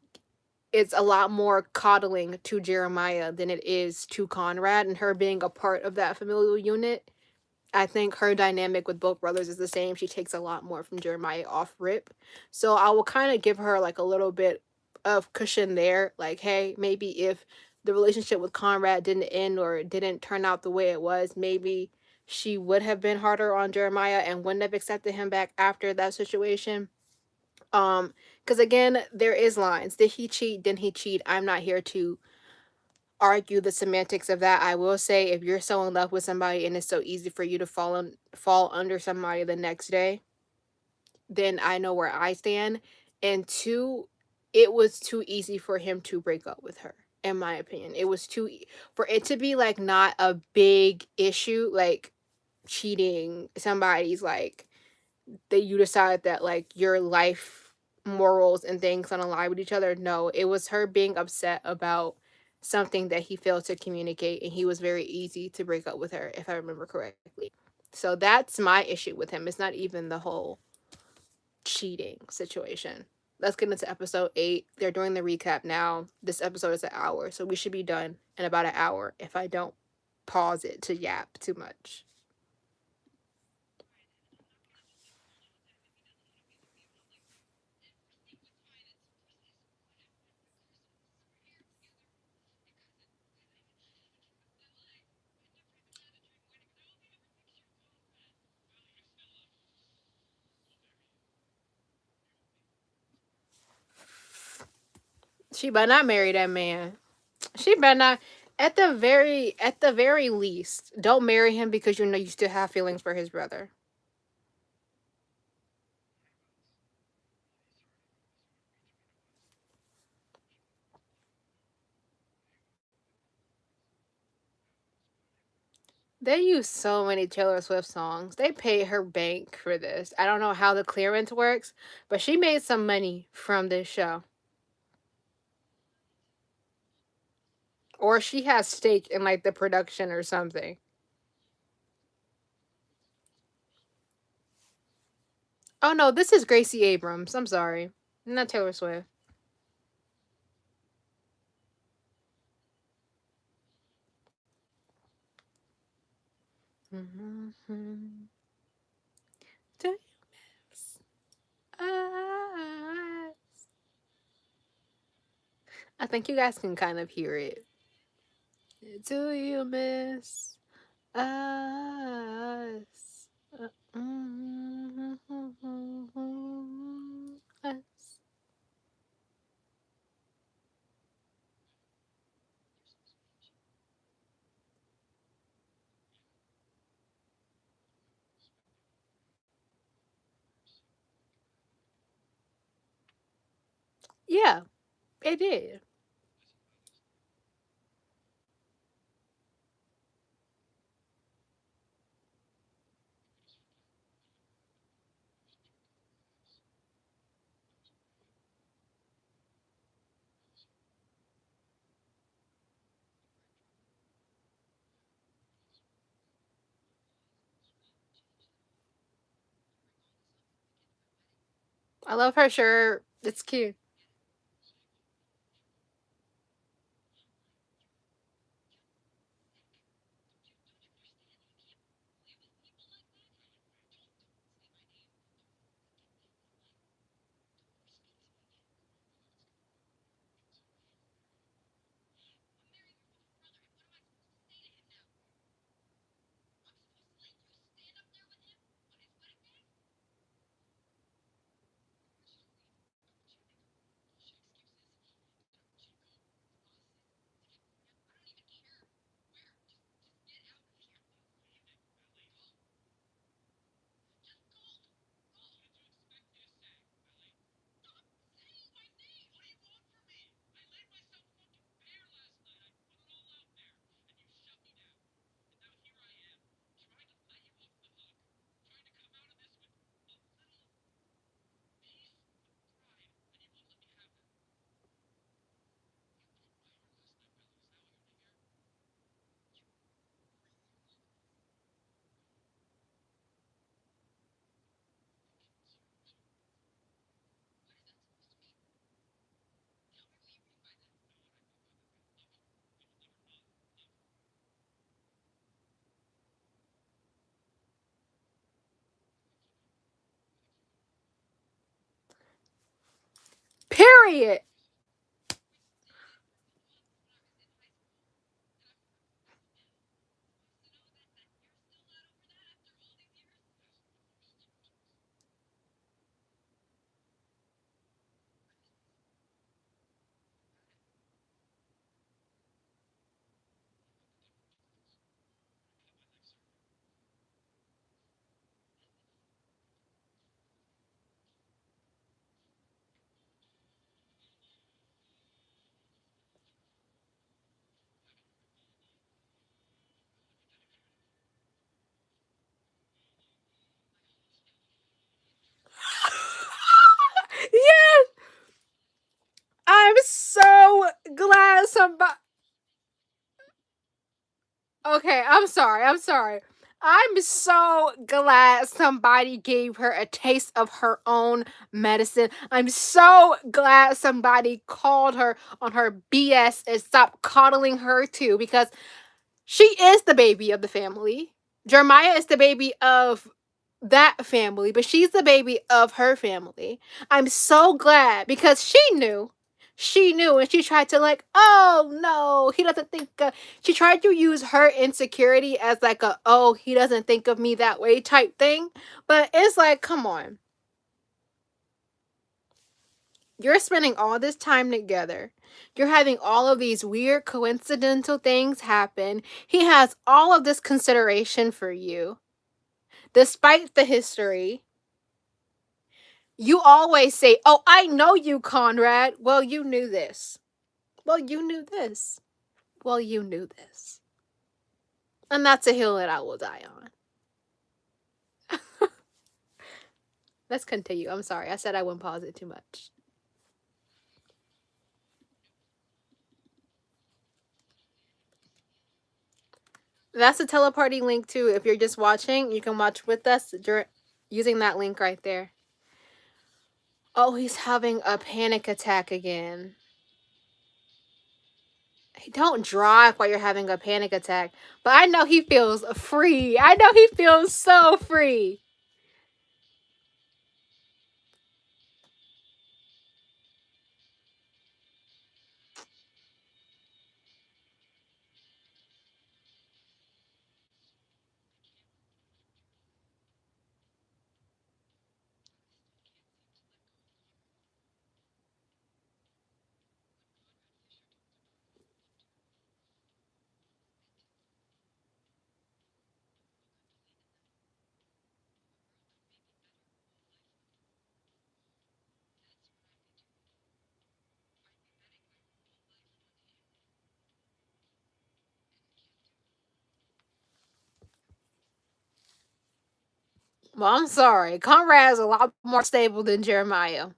It's a lot more coddling to Jeremiah than it is to Conrad, and her being a part of that familial unit. I think her dynamic with both brothers is the same. She takes a lot more from Jeremiah off rip. So I will kind of give her like a little bit of cushion there. Like, hey, maybe if the relationship with Conrad didn't end or didn't turn out the way it was, maybe she would have been harder on Jeremiah and wouldn't have accepted him back after that situation. Because again, there is lines. Did he cheat? Didn't he cheat? I'm not here to argue the semantics of that. I will say, if you're so in love with somebody and it's so easy for you to fall under somebody the next day, then I know where I stand. And two, it was too easy for him to break up with her. In my opinion, it was for it to be like not a big issue, like cheating. Somebody's like that you decide that like your life morals and things don't align with each other. No, it was her being upset about something that he failed to communicate, and he was very easy to break up with her, if I remember correctly. So that's my issue with him. It's not even the whole cheating situation. Let's get into episode 8. They're doing the recap now. This episode is an hour, so we should be done in about an hour if I don't pause it to yap too much. She better not marry that man. She better not. At the very least, don't marry him because you know you still have feelings for his brother. They use so many Taylor Swift songs. They paid her bank for this. I don't know how the clearance works, but she made some money from this show. Or she has stake in like the production or something. Oh no, this is Gracie Abrams. I'm sorry. Not Taylor Swift. Mm-hmm. Do you miss us? I think you guys can kind of hear it. Do you miss us? Mm-hmm. Us. Yeah, it did. I love her shirt. It's cute. Period. somebody. Okay, I'm sorry. I'm sorry. I'm so glad somebody gave her a taste of her own medicine. I'm so glad somebody called her on her BS and stopped coddling her too, because she is the baby of the family. Jeremiah is the baby of that family, but she's the baby of her family. I'm so glad because she knew. She knew, and she tried to, like, oh no, he doesn't think. She tried to use her insecurity as like a, oh, he doesn't think of me that way type thing. But it's like, come on. You're spending all this time together. You're having all of these weird coincidental things happen. He has all of this consideration for you, despite the history. You always say, oh, I know you, Conrad. Well, you knew this. Well, you knew this. Well, you knew this. And that's a hill that I will die on. Let's continue. I'm sorry. I said I wouldn't pause it too much. That's a Teleparty link too. If you're just watching, you can watch with us using that link right there. Oh, he's having a panic attack again. Don't drive while you're having a panic attack. But I know he feels free. I know he feels so free. Well, I'm sorry. Conrad is a lot more stable than Jeremiah.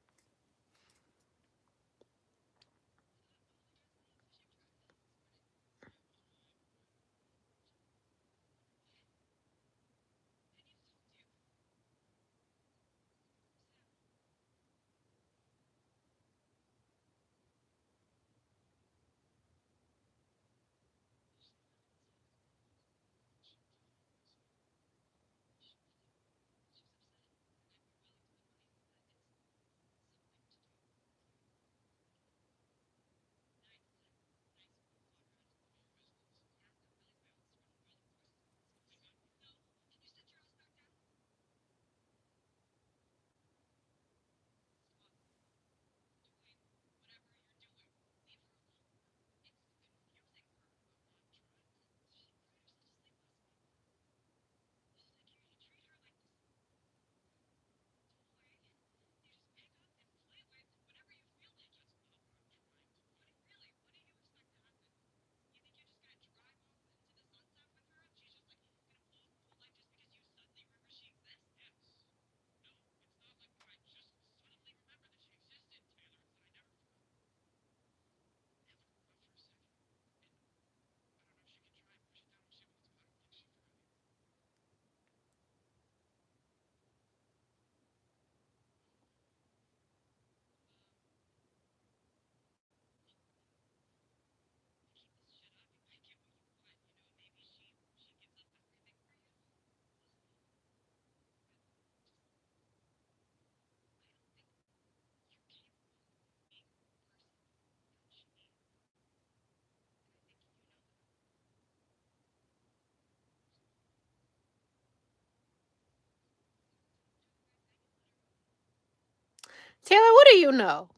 Taylor, what do you know?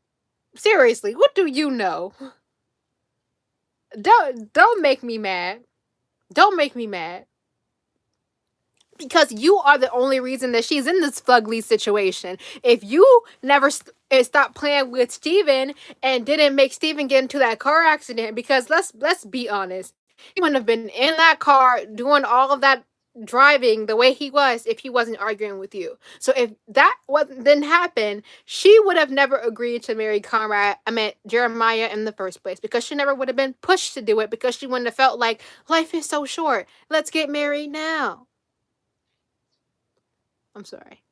Seriously, what do you know? Don't make me mad. Don't make me mad. Because you are the only reason that she's in this fugly situation. If you never stopped playing with Steven and didn't make Steven get into that car accident, because let's be honest, he wouldn't have been in that car doing all of that driving the way he was if he wasn't arguing with you. So if that didn't happen, she would have never agreed to marry Conrad, I mean Jeremiah in the first place, because she never would have been pushed to do it, because she wouldn't have felt like life is so short. Let's get married now. I'm sorry.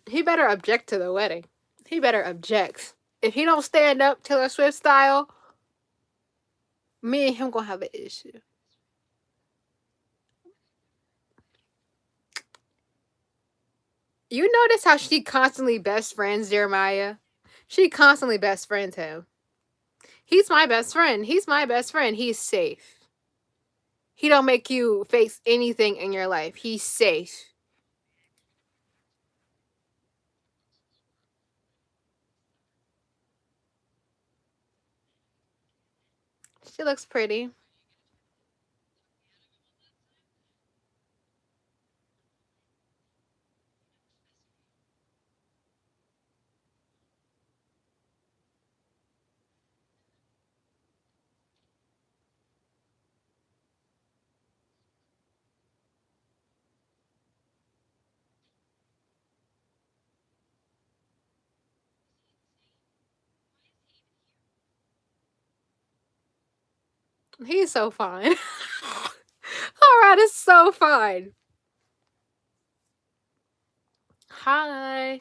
He better object to the wedding. He better object. If he don't stand up Taylor Swift style, me and him gonna have an issue. You notice how she constantly best friends Jeremiah? She constantly best friends him. He's my best friend. He's my best friend. He's safe. He don't make you face anything in your life. He's safe. She looks pretty. He's so fine. Alright, it's so fine. Hi.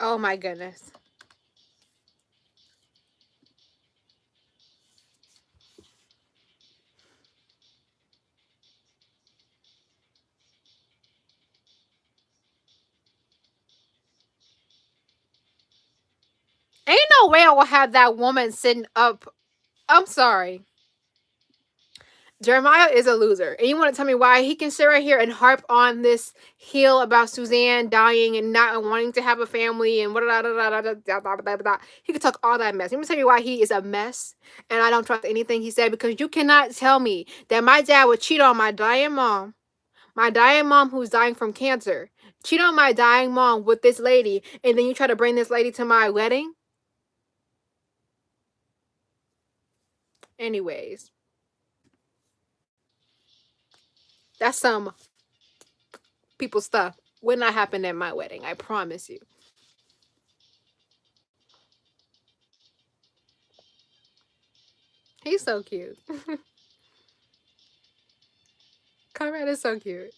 Oh my goodness. Ain't no way I will have that woman sitting up. I'm sorry. Jeremiah is a loser. And you want to tell me why he can sit right here and harp on this heel about Suzanne dying and not wanting to have a family and what he could talk all that mess. You want to tell me why he is a mess and I don't trust anything he said? Because you cannot tell me that my dad would cheat on my dying mom who's dying from cancer, cheat on my dying mom with this lady, and then you try to bring this lady to my wedding? Anyways, that's some people stuff. Would not happen at my wedding, I promise you. He's so cute. Conrad is so cute.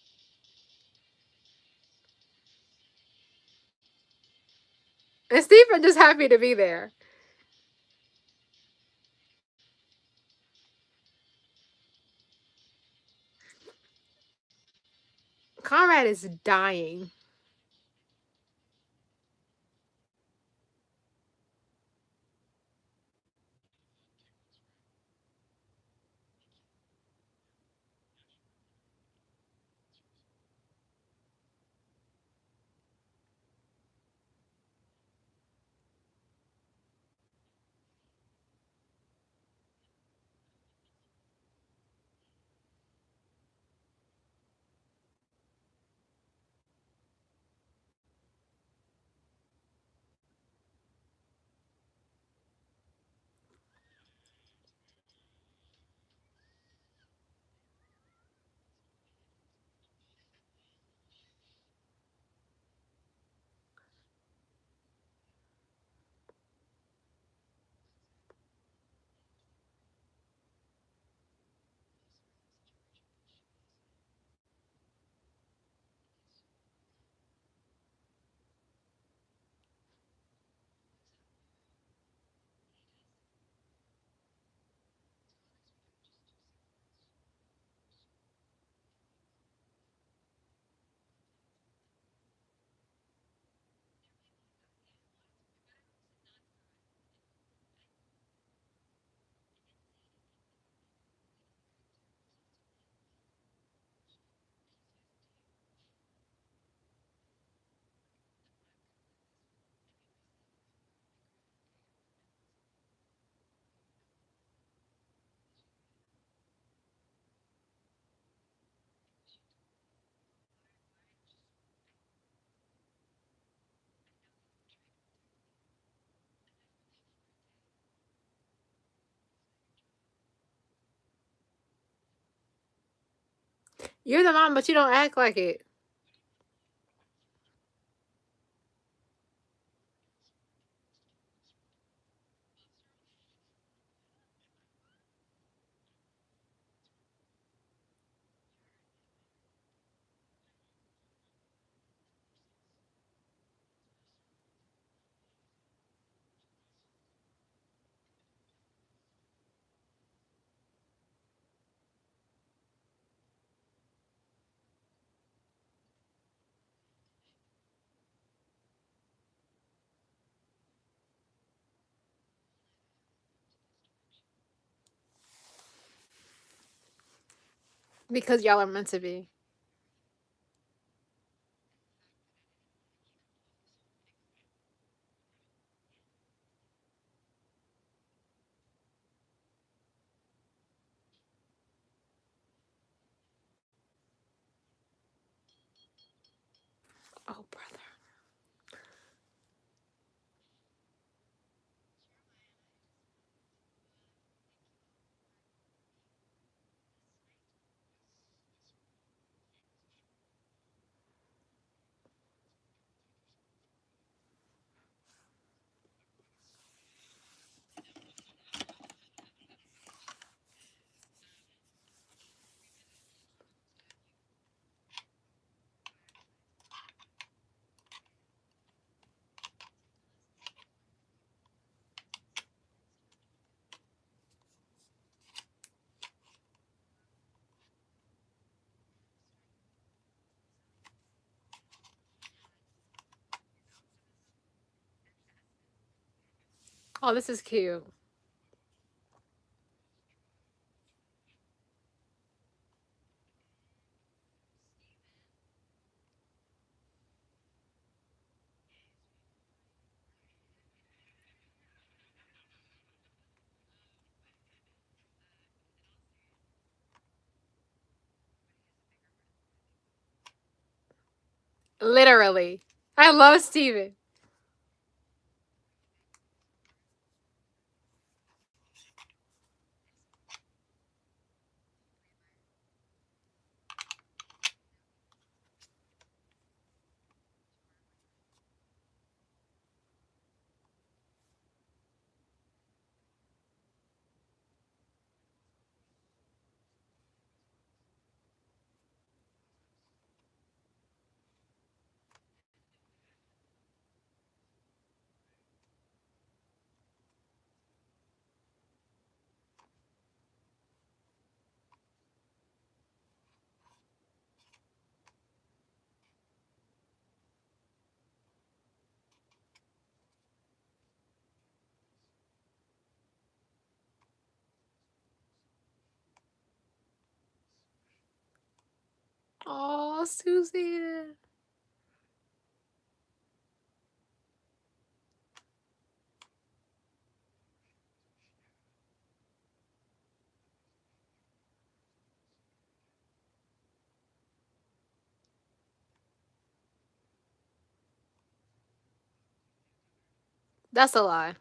And Stephen just happy to be there. Conrad is dying. You're the mom, but you don't act like it. Because y'all are meant to be. Oh, brother. Oh, this is cute. Literally. I love Steven. Oh, Susie. That's a lie.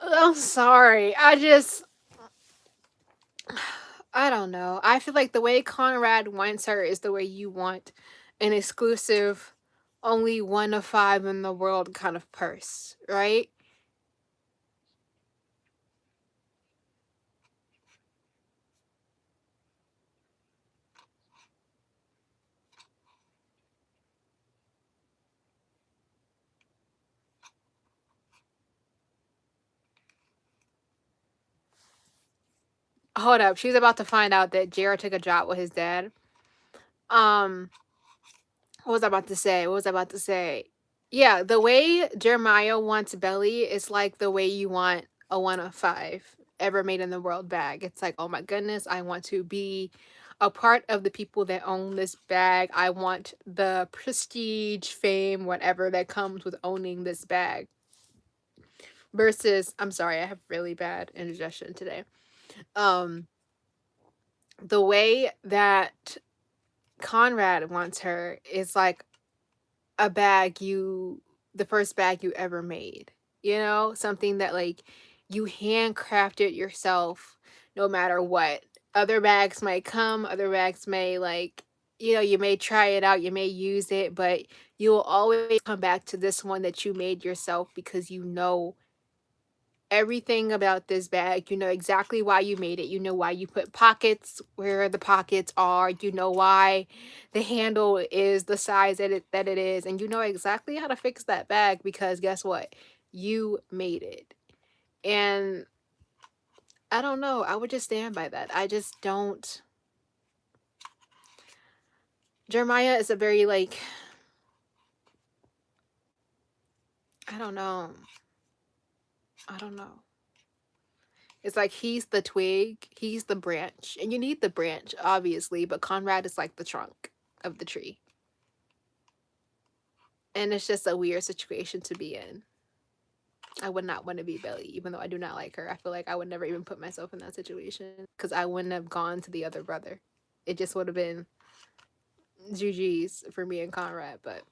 I'm sorry. I don't know. I feel like the way Conrad wants her is the way you want an exclusive, only one of five in the world kind of purse, right? Hold up. She's about to find out that Jared took a job with his dad. Um, what was I about to say? What was I about to say? Yeah, the way Jeremiah wants Belly is like the way you want a one of five ever made in the world bag. It's like, oh my goodness, I want to be a part of the people that own this bag. I want the prestige, fame, whatever that comes with owning this bag. Versus, I'm sorry, I have really bad indigestion today. The way that Conrad wants her is like a bag the first bag you ever made. You know, something that like you handcrafted yourself no matter what. Other bags might come, other bags may like, you know, you may try it out, you may use it, but you will always come back to this one that you made yourself because you know everything about this bag. You know exactly why you made it. You know why you put pockets where the pockets are. You know why the handle is the size that it is. And you know exactly how to fix that bag because guess what? You made it. And I don't know. I would just stand by that. I just don't. Jeremiah is a very like, I don't know. I don't know. It's like he's the twig, he's the branch, and you need the branch, obviously, but Conrad is like the trunk of the tree. And it's just a weird situation to be in. I would not want to be Belly, even though I do not like her. I feel like I would never even put myself in that situation because I wouldn't have gone to the other brother. It just would have been GG's for me and Conrad, but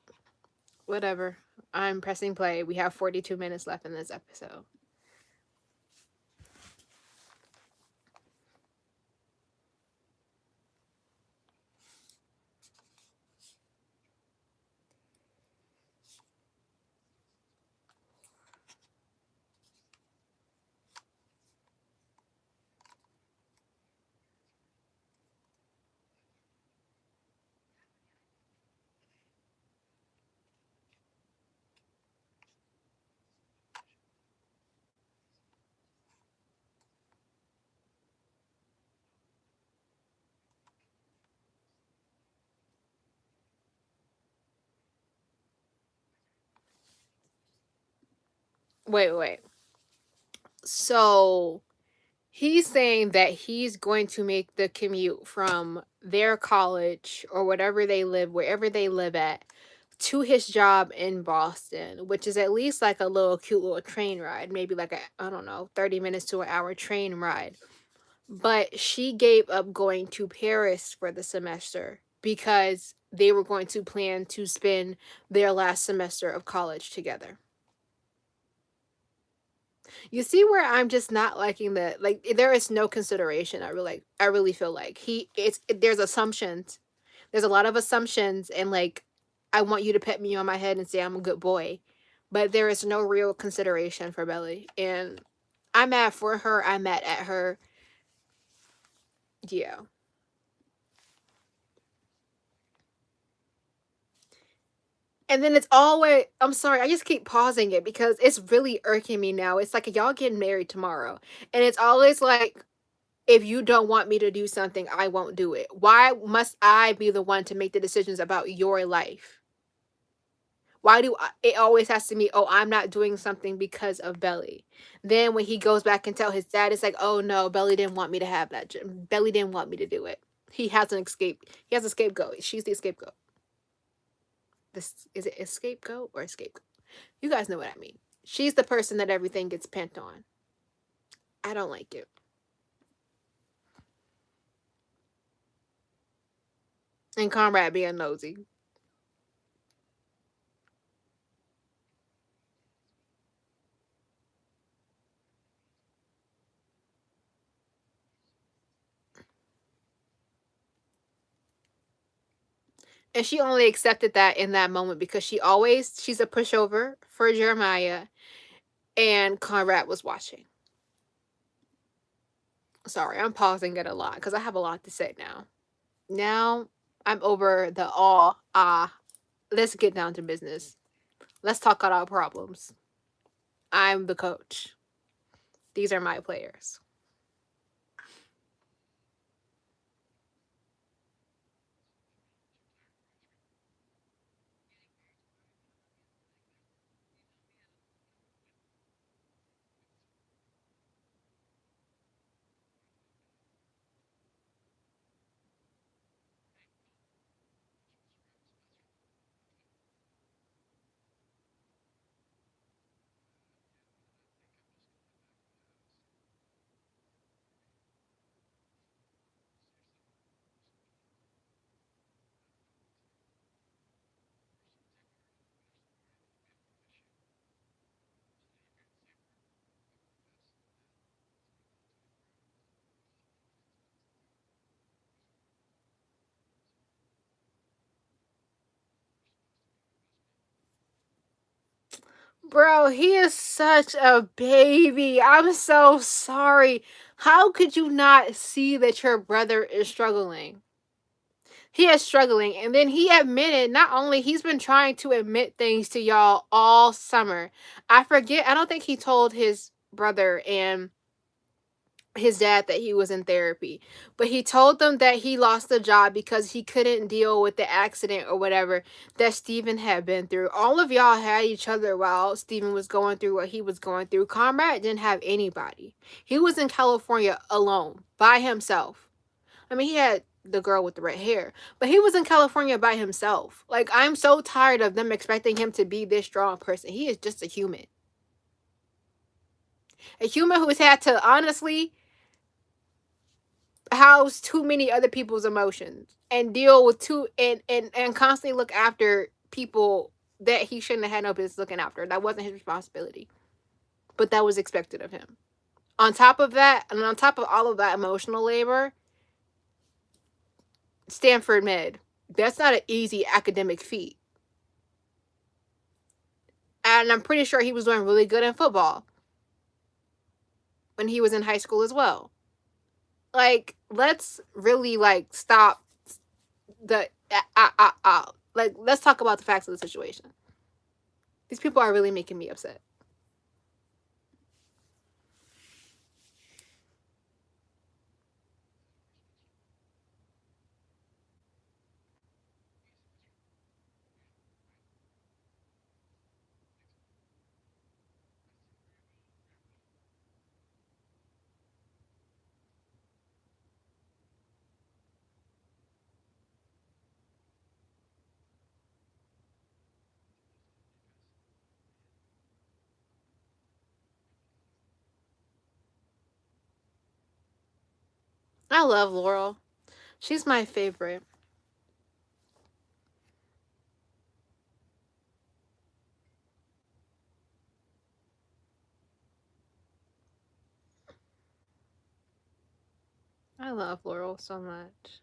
whatever. I'm pressing play. We have 42 minutes left in this episode. Wait. So he's saying that he's going to make the commute from their college or whatever they live, wherever they live at, to his job in Boston, which is at least like a little cute little train ride, maybe like a, I don't know, 30 minutes to an hour train ride. But she gave up going to Paris for the semester because they were going to plan to spend their last semester of college together. You see where I'm just not liking the like there is no consideration. I really feel like there's assumptions. There's a lot of assumptions and like I want you to pet me on my head and say I'm a good boy. But there is no real consideration for Belly. And I'm mad for her. I'm mad at her. Yeah. And then it's always, I'm sorry, I just keep pausing it because it's really irking me now. It's like y'all getting married tomorrow. And it's always like, if you don't want me to do something, I won't do it. Why must I be the one to make the decisions about your life? Why do it always has to be, oh, I'm not doing something because of Belly. Then when he goes back and tell his dad, it's like, oh no, Belly didn't want me to have that. Belly didn't want me to do it. He has an escape. He has a scapegoat. She's the scapegoat. This is it a scapegoat or a scapegoat? You guys know what I mean. She's the person that everything gets pent on. I don't like it. And Conrad being nosy. And she only accepted that in that moment because she's a pushover for Jeremiah and Conrad was watching. Sorry, I'm pausing it a lot because I have a lot to say now. Now I'm over the let's get down to business. Let's talk about our problems. I'm the coach. These are my players. Bro, he is such a baby. I'm so sorry. How could you not see that your brother is struggling? He is struggling. And then he admitted, not only he's been trying to admit things to y'all all summer. I forget, I don't think he told his brother and his dad that he was in therapy, but he told them that he lost the job because he couldn't deal with the accident or whatever that Steven had been through. All of y'all had each other while Steven was going through what he was going through. Comrade didn't have anybody. He was in California alone by himself. I mean, he had the girl with the red hair, but he was in California by himself. Like, I'm so tired of them expecting him to be this strong person. He is just a human. A human who's had to honestly house too many other people's emotions and deal with and constantly look after people that he shouldn't have had no business looking after. That wasn't his responsibility, but that was expected of him. On top of that, and on top of all of that emotional labor, Stanford Med, that's not an easy academic feat. And I'm pretty sure he was doing really good in football when he was in high school as well. Like, let's really like stop the like, let's talk about the facts of the situation. These people are really making me upset. I love Laurel. She's my favorite. I love Laurel so much.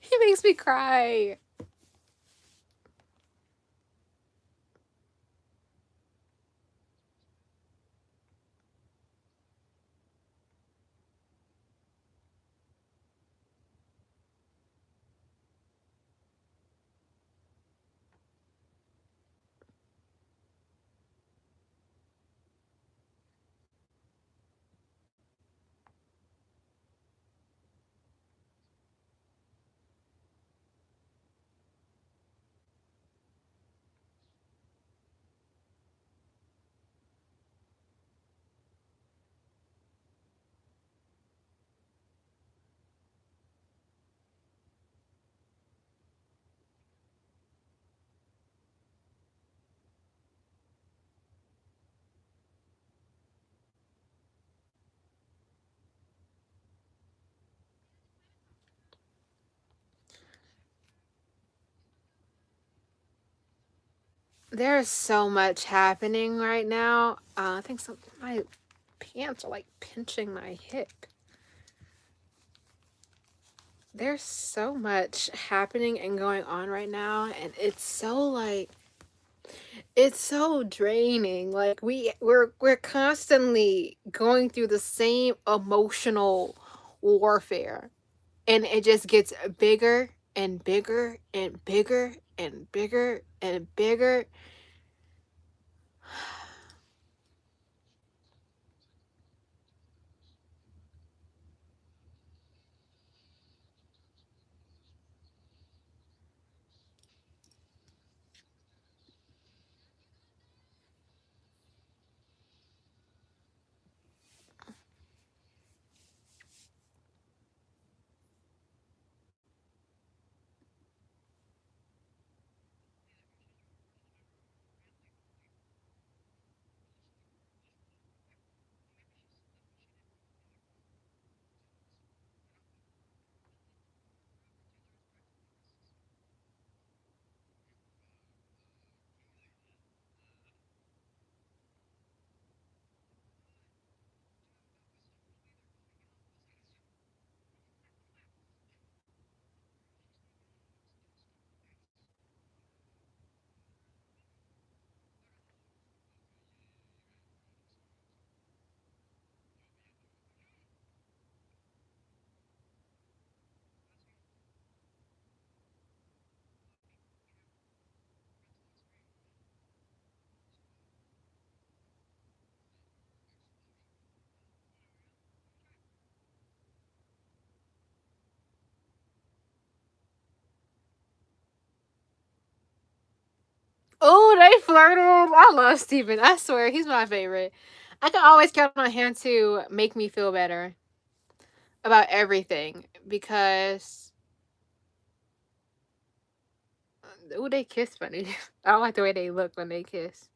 He makes me cry. There's so much happening right now. I think my pants are like pinching my hip. There's so much happening and going on right now, and it's so draining. Like, we're constantly going through the same emotional warfare, and it just gets bigger and bigger and bigger and bigger and bigger. Ooh, they flirted. I love Steven. I swear, he's my favorite. I can always count on him to make me feel better about everything because ooh, they kiss funny. I don't like the way they look when they kiss.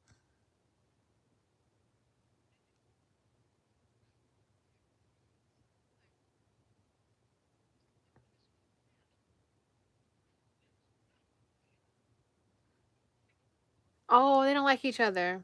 Oh, they don't like each other.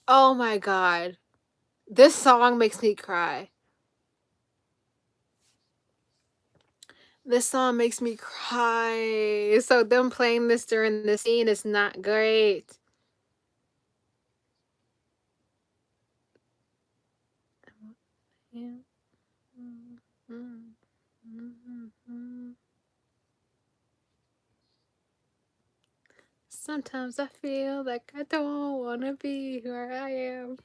Oh my god. This song makes me cry. This song makes me cry. So them playing this during the scene is not great. Yeah. Sometimes I feel like I don't wanna be where I am.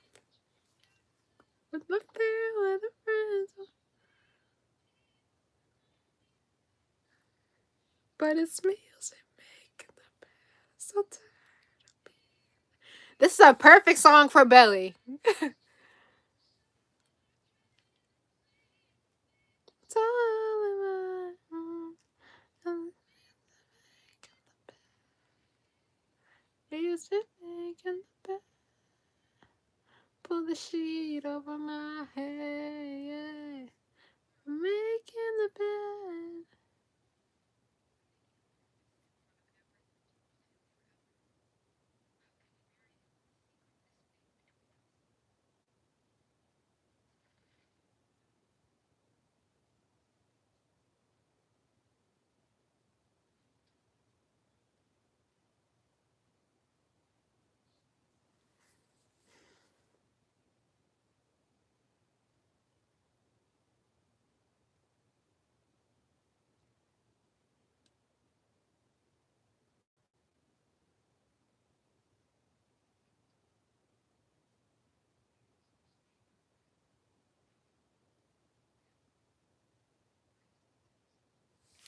But look there with the friends. But it's me who's making the bed. So tired of being. This is a perfect song for Belly. He's been making the bed. Pull the sheet over my head. Making the bed.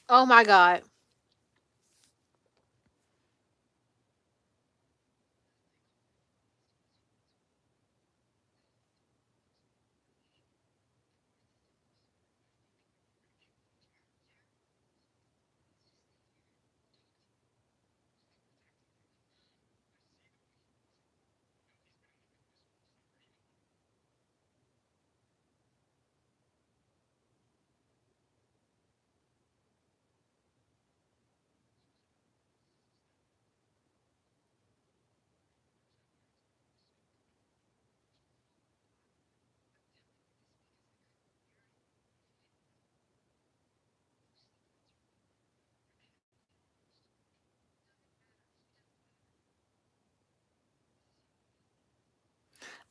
Oh my god.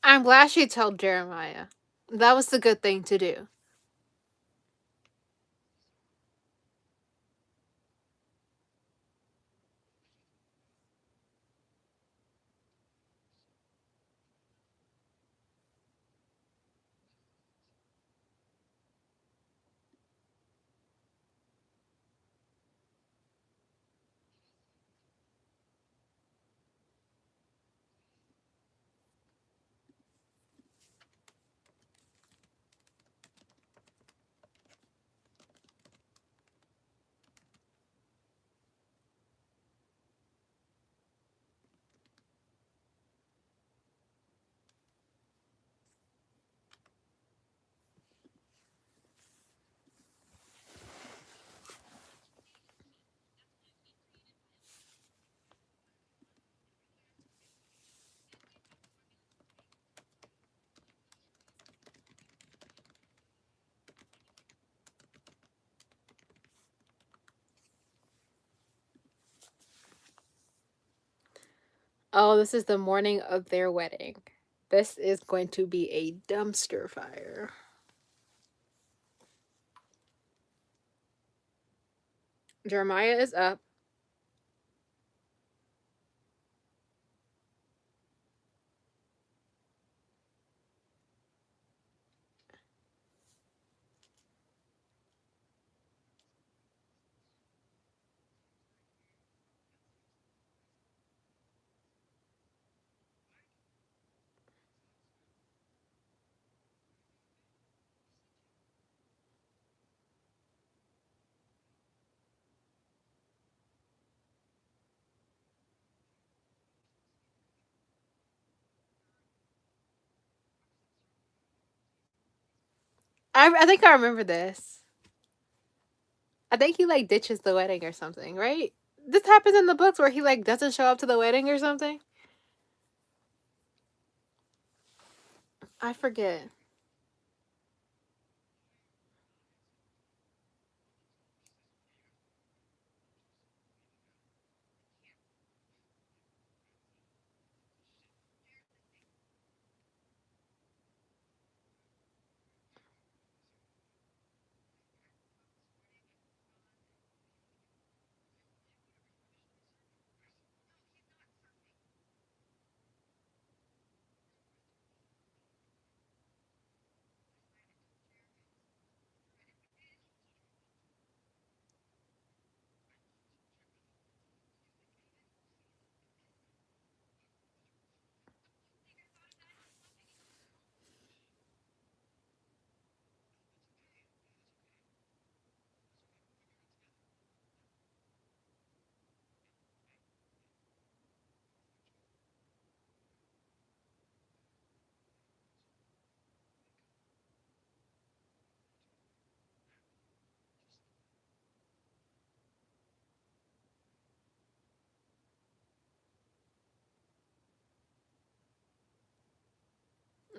I'm glad she told Jeremiah. That was the good thing to do. Oh, this is the morning of their wedding. This is going to be a dumpster fire. Jeremiah is up. I think I remember this. I think he like ditches the wedding or something, right? This happens in the books where he like doesn't show up to the wedding or something. I forget.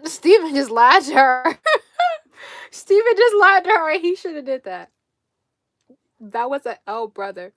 Steven just lied to her. Steven just lied to her and he should have did that. That was a oh brother.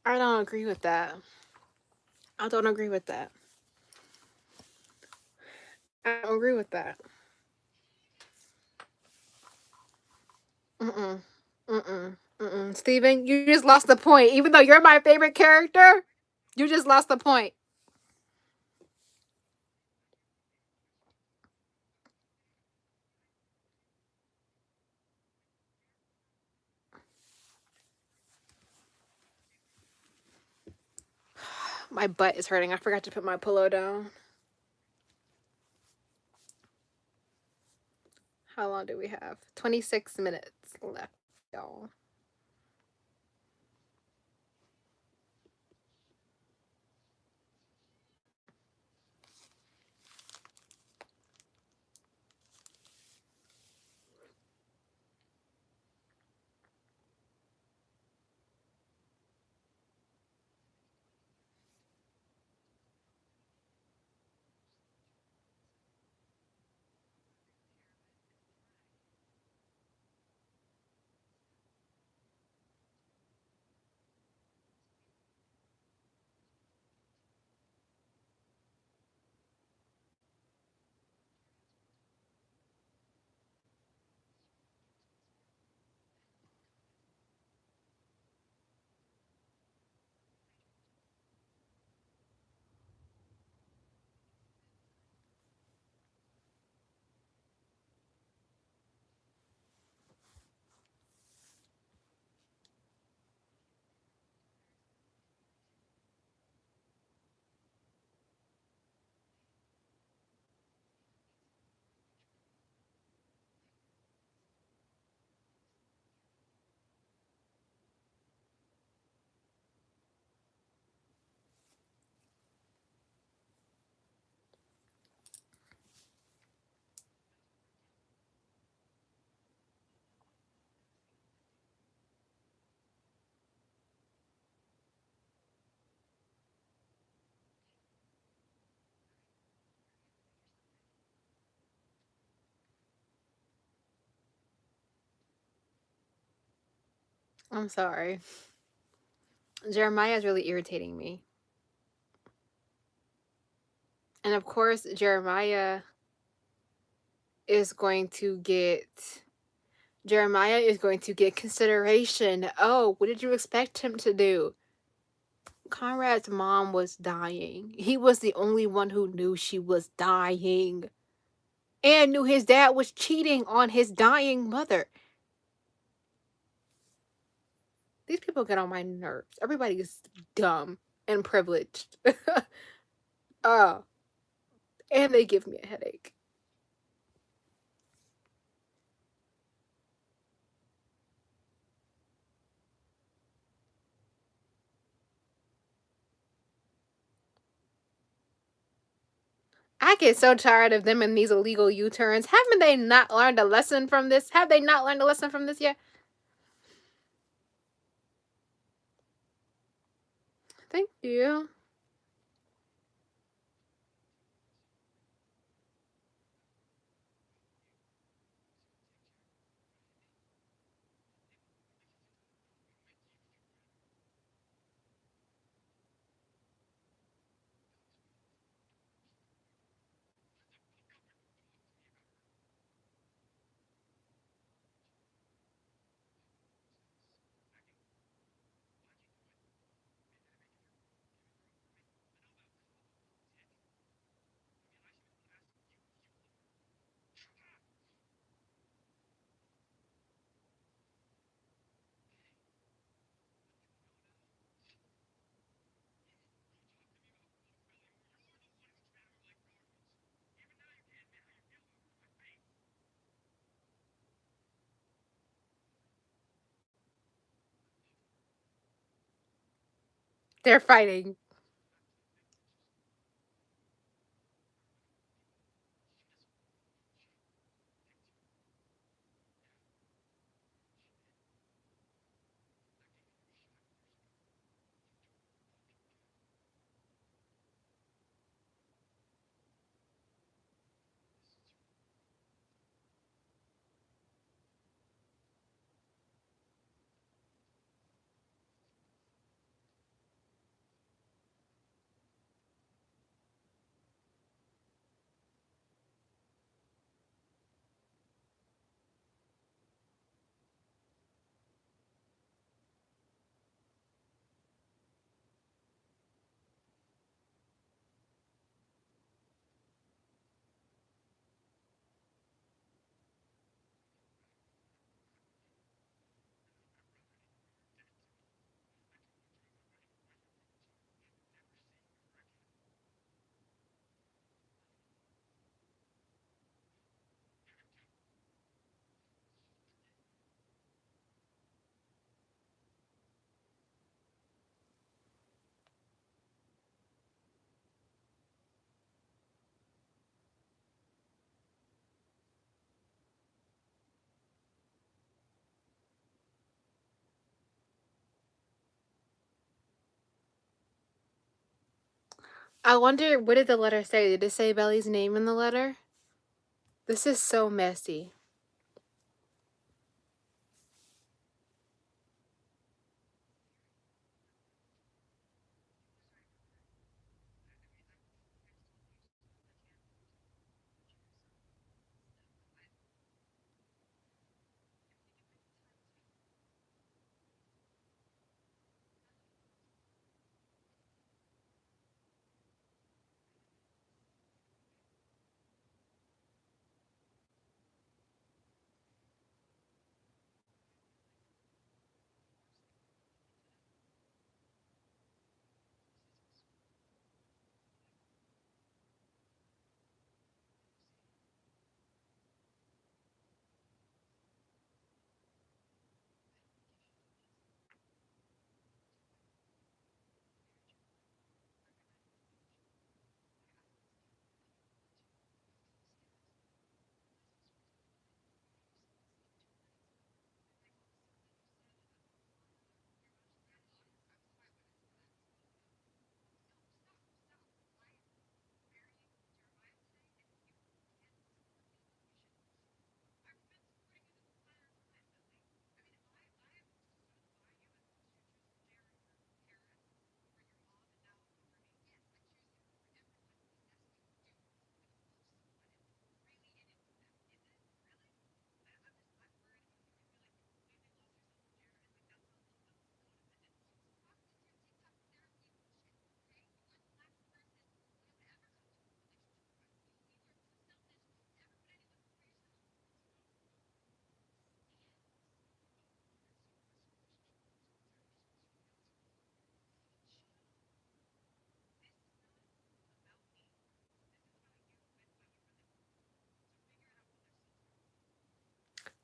I don't agree with that. I don't agree with that. I don't agree with that. Mm-mm. Mm-mm. Mm-mm. Steven, you just lost the point. Even though you're my favorite character, you just lost the point. My butt is hurting. I forgot to put my pillow down. How long do we have? 26 minutes left, y'all. I'm sorry. Jeremiah is really irritating me. And of course, Jeremiah is going to get consideration. Oh, what did you expect him to do? Conrad's mom was dying. He was the only one who knew she was dying. And knew his dad was cheating on his dying mother. These people get on my nerves. Everybody is dumb and privileged. Oh, and they give me a headache. I get so tired of them in these illegal U-turns. Haven't they not learned a lesson from this? Have they not learned a lesson from this yet? Thank you. They're fighting. I wonder, what did the letter say? Did it say Belly's name in the letter? This is so messy.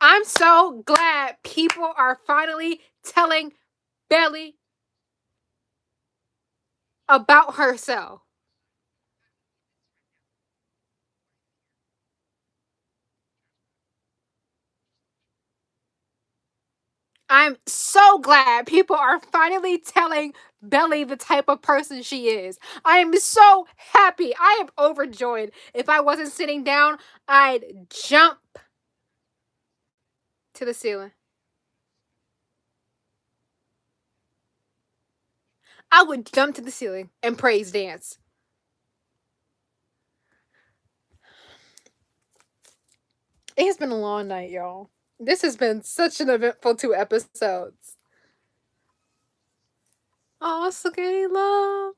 I'm so glad people are finally telling Belly about herself. I'm so glad people are finally telling Belly the type of person she is. I am so happy. I am overjoyed. If I wasn't sitting down, I'd jump to the ceiling. I would jump to the ceiling and praise dance. It has been a long night, y'all. This has been such an eventful 2 episodes. Oh, Spaghetti Love.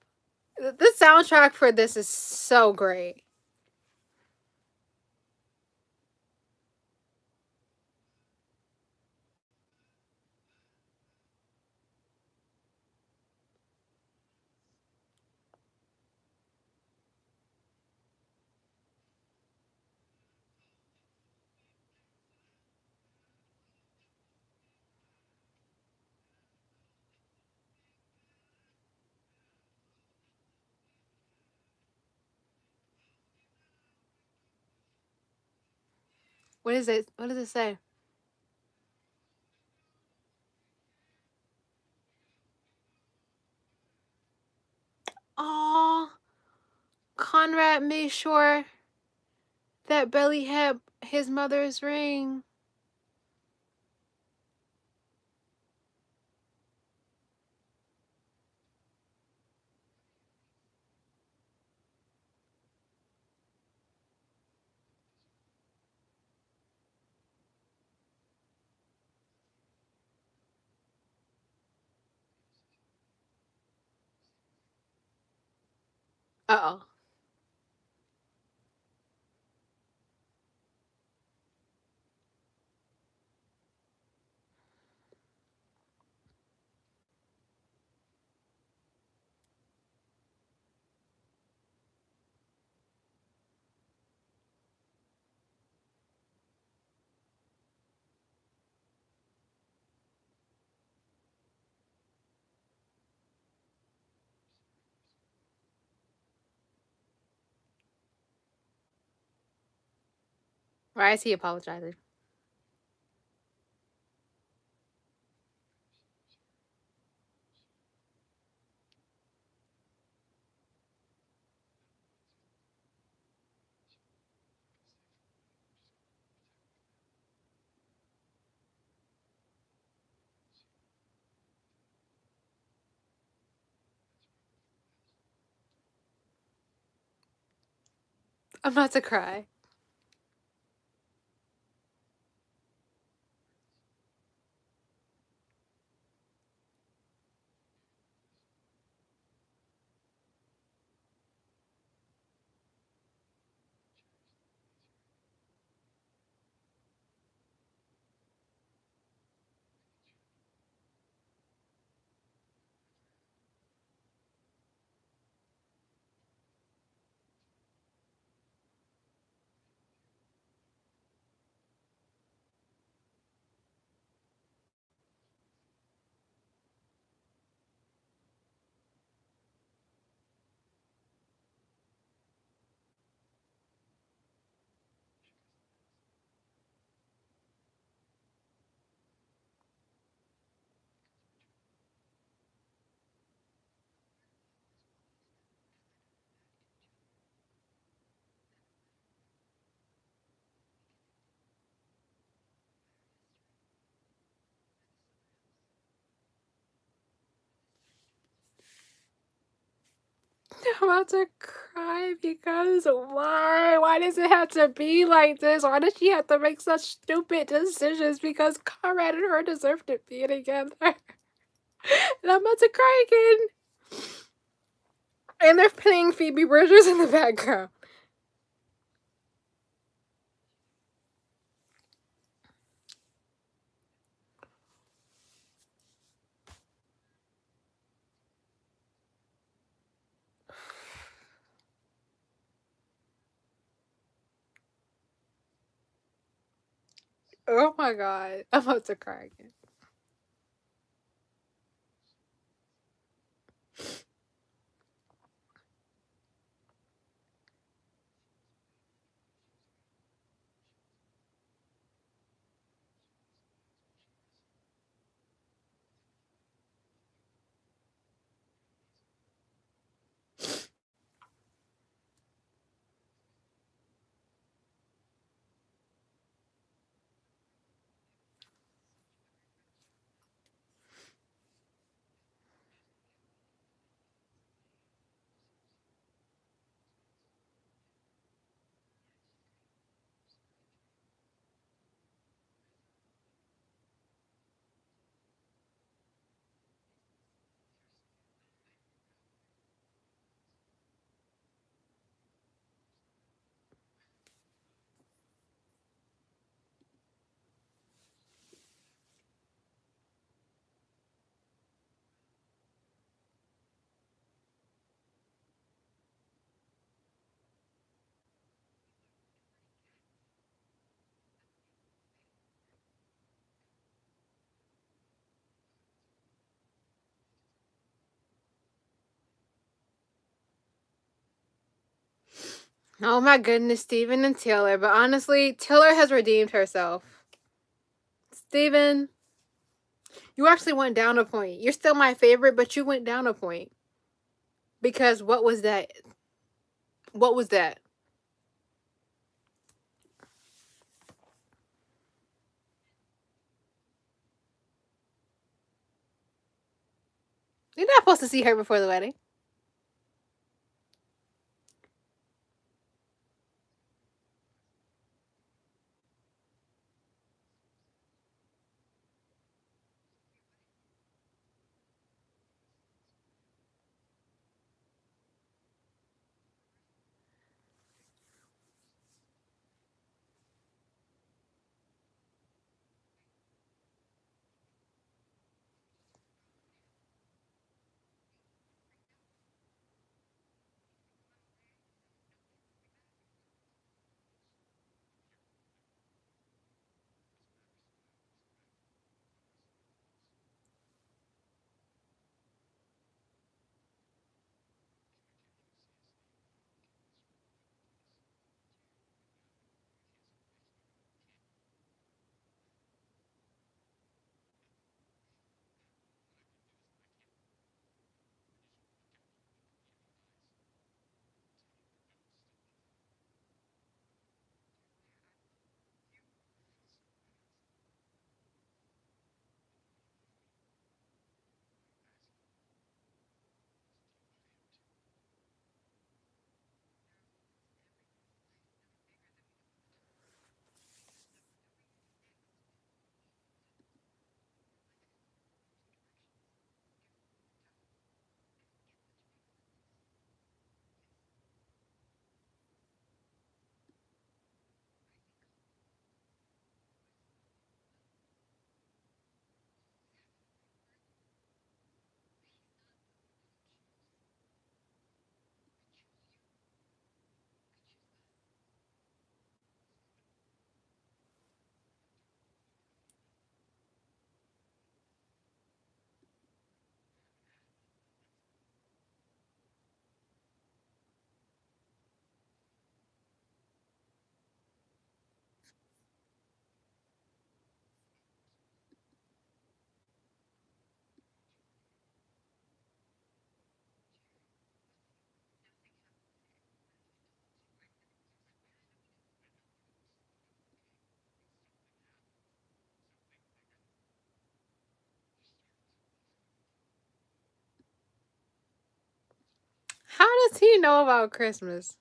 The soundtrack for this is so great. What is it? What does it say? Oh, Conrad made sure that Belly had his mother's ring. Uh-oh. Why is he apologizing? I'm about to cry. I'm about to cry because why? Why does it have to be like this? Why does she have to make such stupid decisions? Because Conrad and her deserve to be together. And I'm about to cry again. And they're playing Phoebe Bridgers in the background. Oh my god. I'm about to cry again. Oh my goodness, Steven and Taylor. But honestly, Taylor has redeemed herself. Steven, you actually went down a point. You're still my favorite, but you went down a point. Because what was that? What was that? You're not supposed to see her before the wedding. How does he know about Christmas?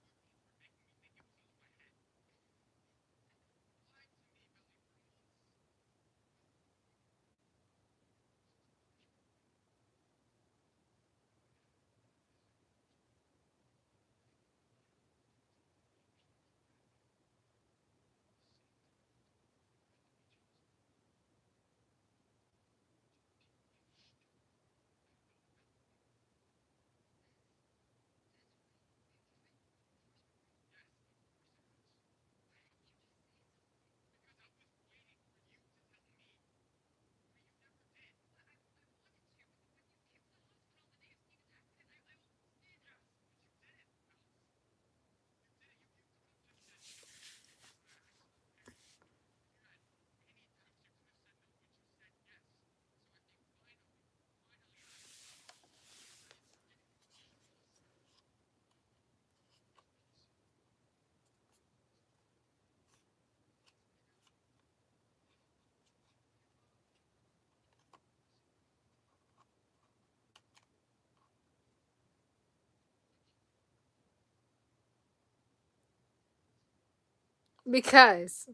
Because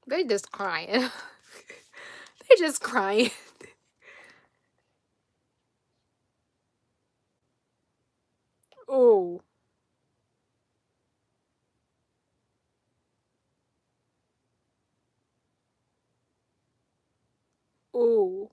they just crying. They just crying. Ooh. Ooh.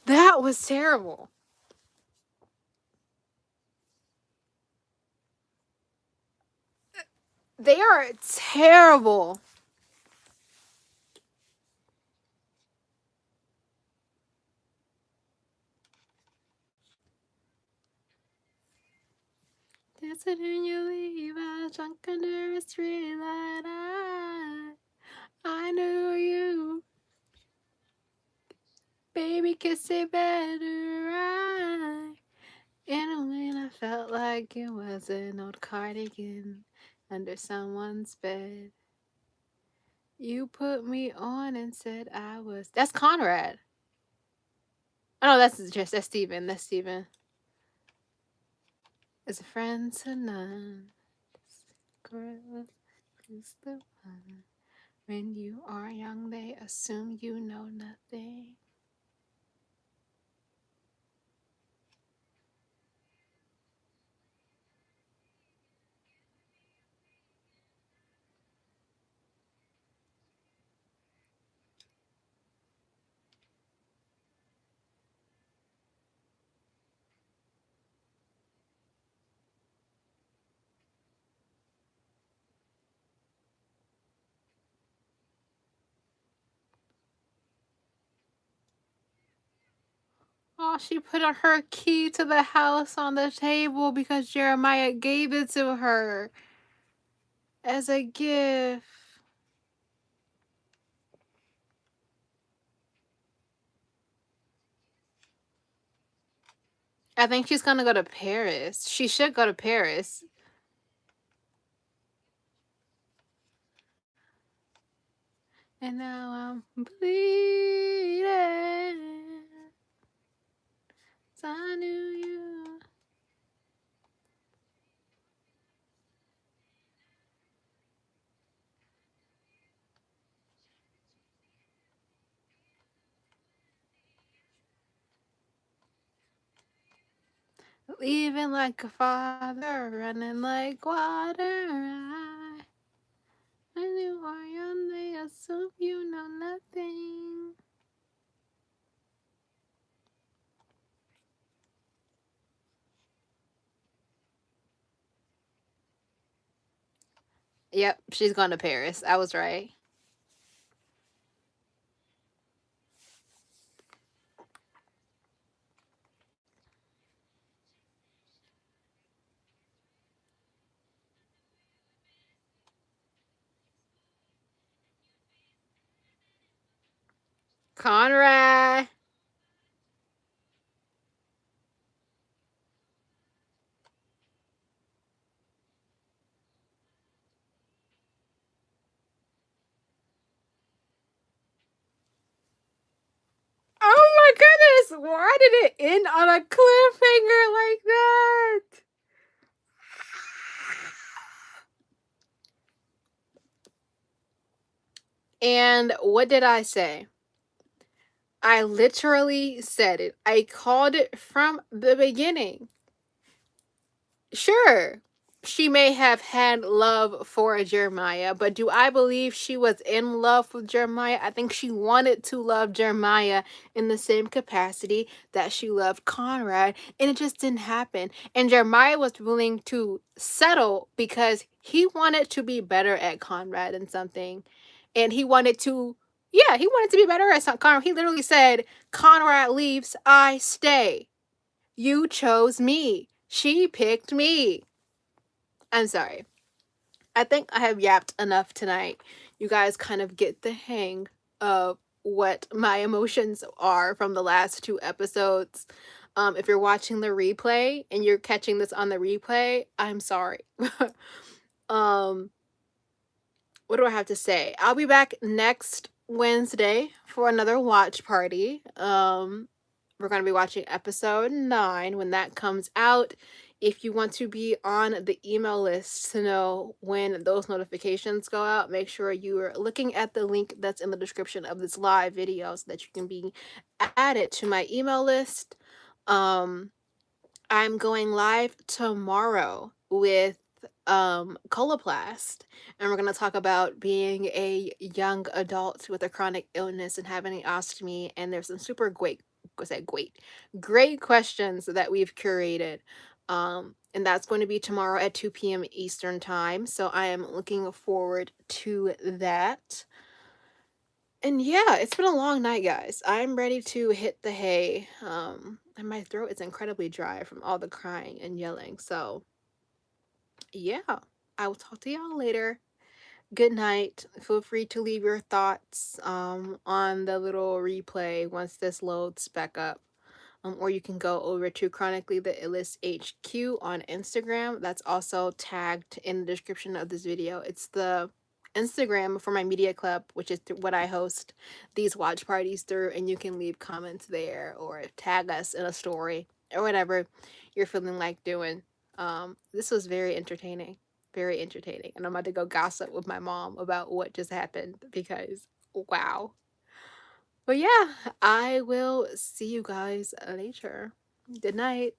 That was terrible. They are terrible. Dancing in you leave a drunk under a street light. I knew you. Baby, kiss it better. And when I felt like it was an old cardigan under someone's bed, you put me on and said I was. That's Conrad. Oh no, that's Steven. That's Steven. As a friend to none. Girl is the one. When you are young, they assume you know nothing. Oh, she put her key to the house on the table because Jeremiah gave it to her as a gift. I think she's gonna go to Paris. She should go to Paris. And now I'm bleeding. I knew you. Leaving like a father, running like water. I knew are young, they assume you know nothing. Yep, she's going to Paris. I was right. Conrad. Oh my goodness! Why did it end on a cliffhanger like And what did I say? I literally said it. I called it from the beginning. Sure, she may have had love for Jeremiah, but do I believe she was in love with Jeremiah? I think she wanted to love Jeremiah in the same capacity that she loved Conrad, and it just didn't happen. And Jeremiah was willing to settle because he wanted to be better at Conrad and something. And he wanted to, yeah, he wanted to be better at Conrad. He literally said, Conrad leaves, I stay. You chose me. She picked me. I'm sorry. I think I have yapped enough tonight. You guys kind of get the hang of what my emotions are from the last 2 episodes. If you're watching the replay and you're catching this on the replay, I'm sorry. um, what do I have to say? I'll be back next Wednesday for another watch party. We're going to be watching episode 9 when that comes out. If you want to be on the email list to know when those notifications go out, make sure you are looking at the link that's in the description of this live video so that you can be added to my email list. I'm going live tomorrow with Coloplast, and we're going to talk about being a young adult with a chronic illness and having an ostomy, and there's some super great questions that we've curated, and that's going to be tomorrow at 2 p.m. Eastern time, so I am looking forward to that. And yeah, it's been a long night, guys. I'm ready to hit the hay. And my throat is incredibly dry from all the crying and yelling. So yeah, I will talk to y'all later. Good night. Feel free to leave your thoughts on the little replay once this loads back up. Or you can go over to Chronically the Illest HQ on Instagram. That's also tagged in the description of this video. It's the Instagram for my media club, which is what I host these watch parties through, and you can leave comments there or tag us in a story or whatever you're feeling like doing. This was very entertaining, and I'm about to go gossip with my mom about what just happened because wow. But yeah, I will see you guys later. Good night.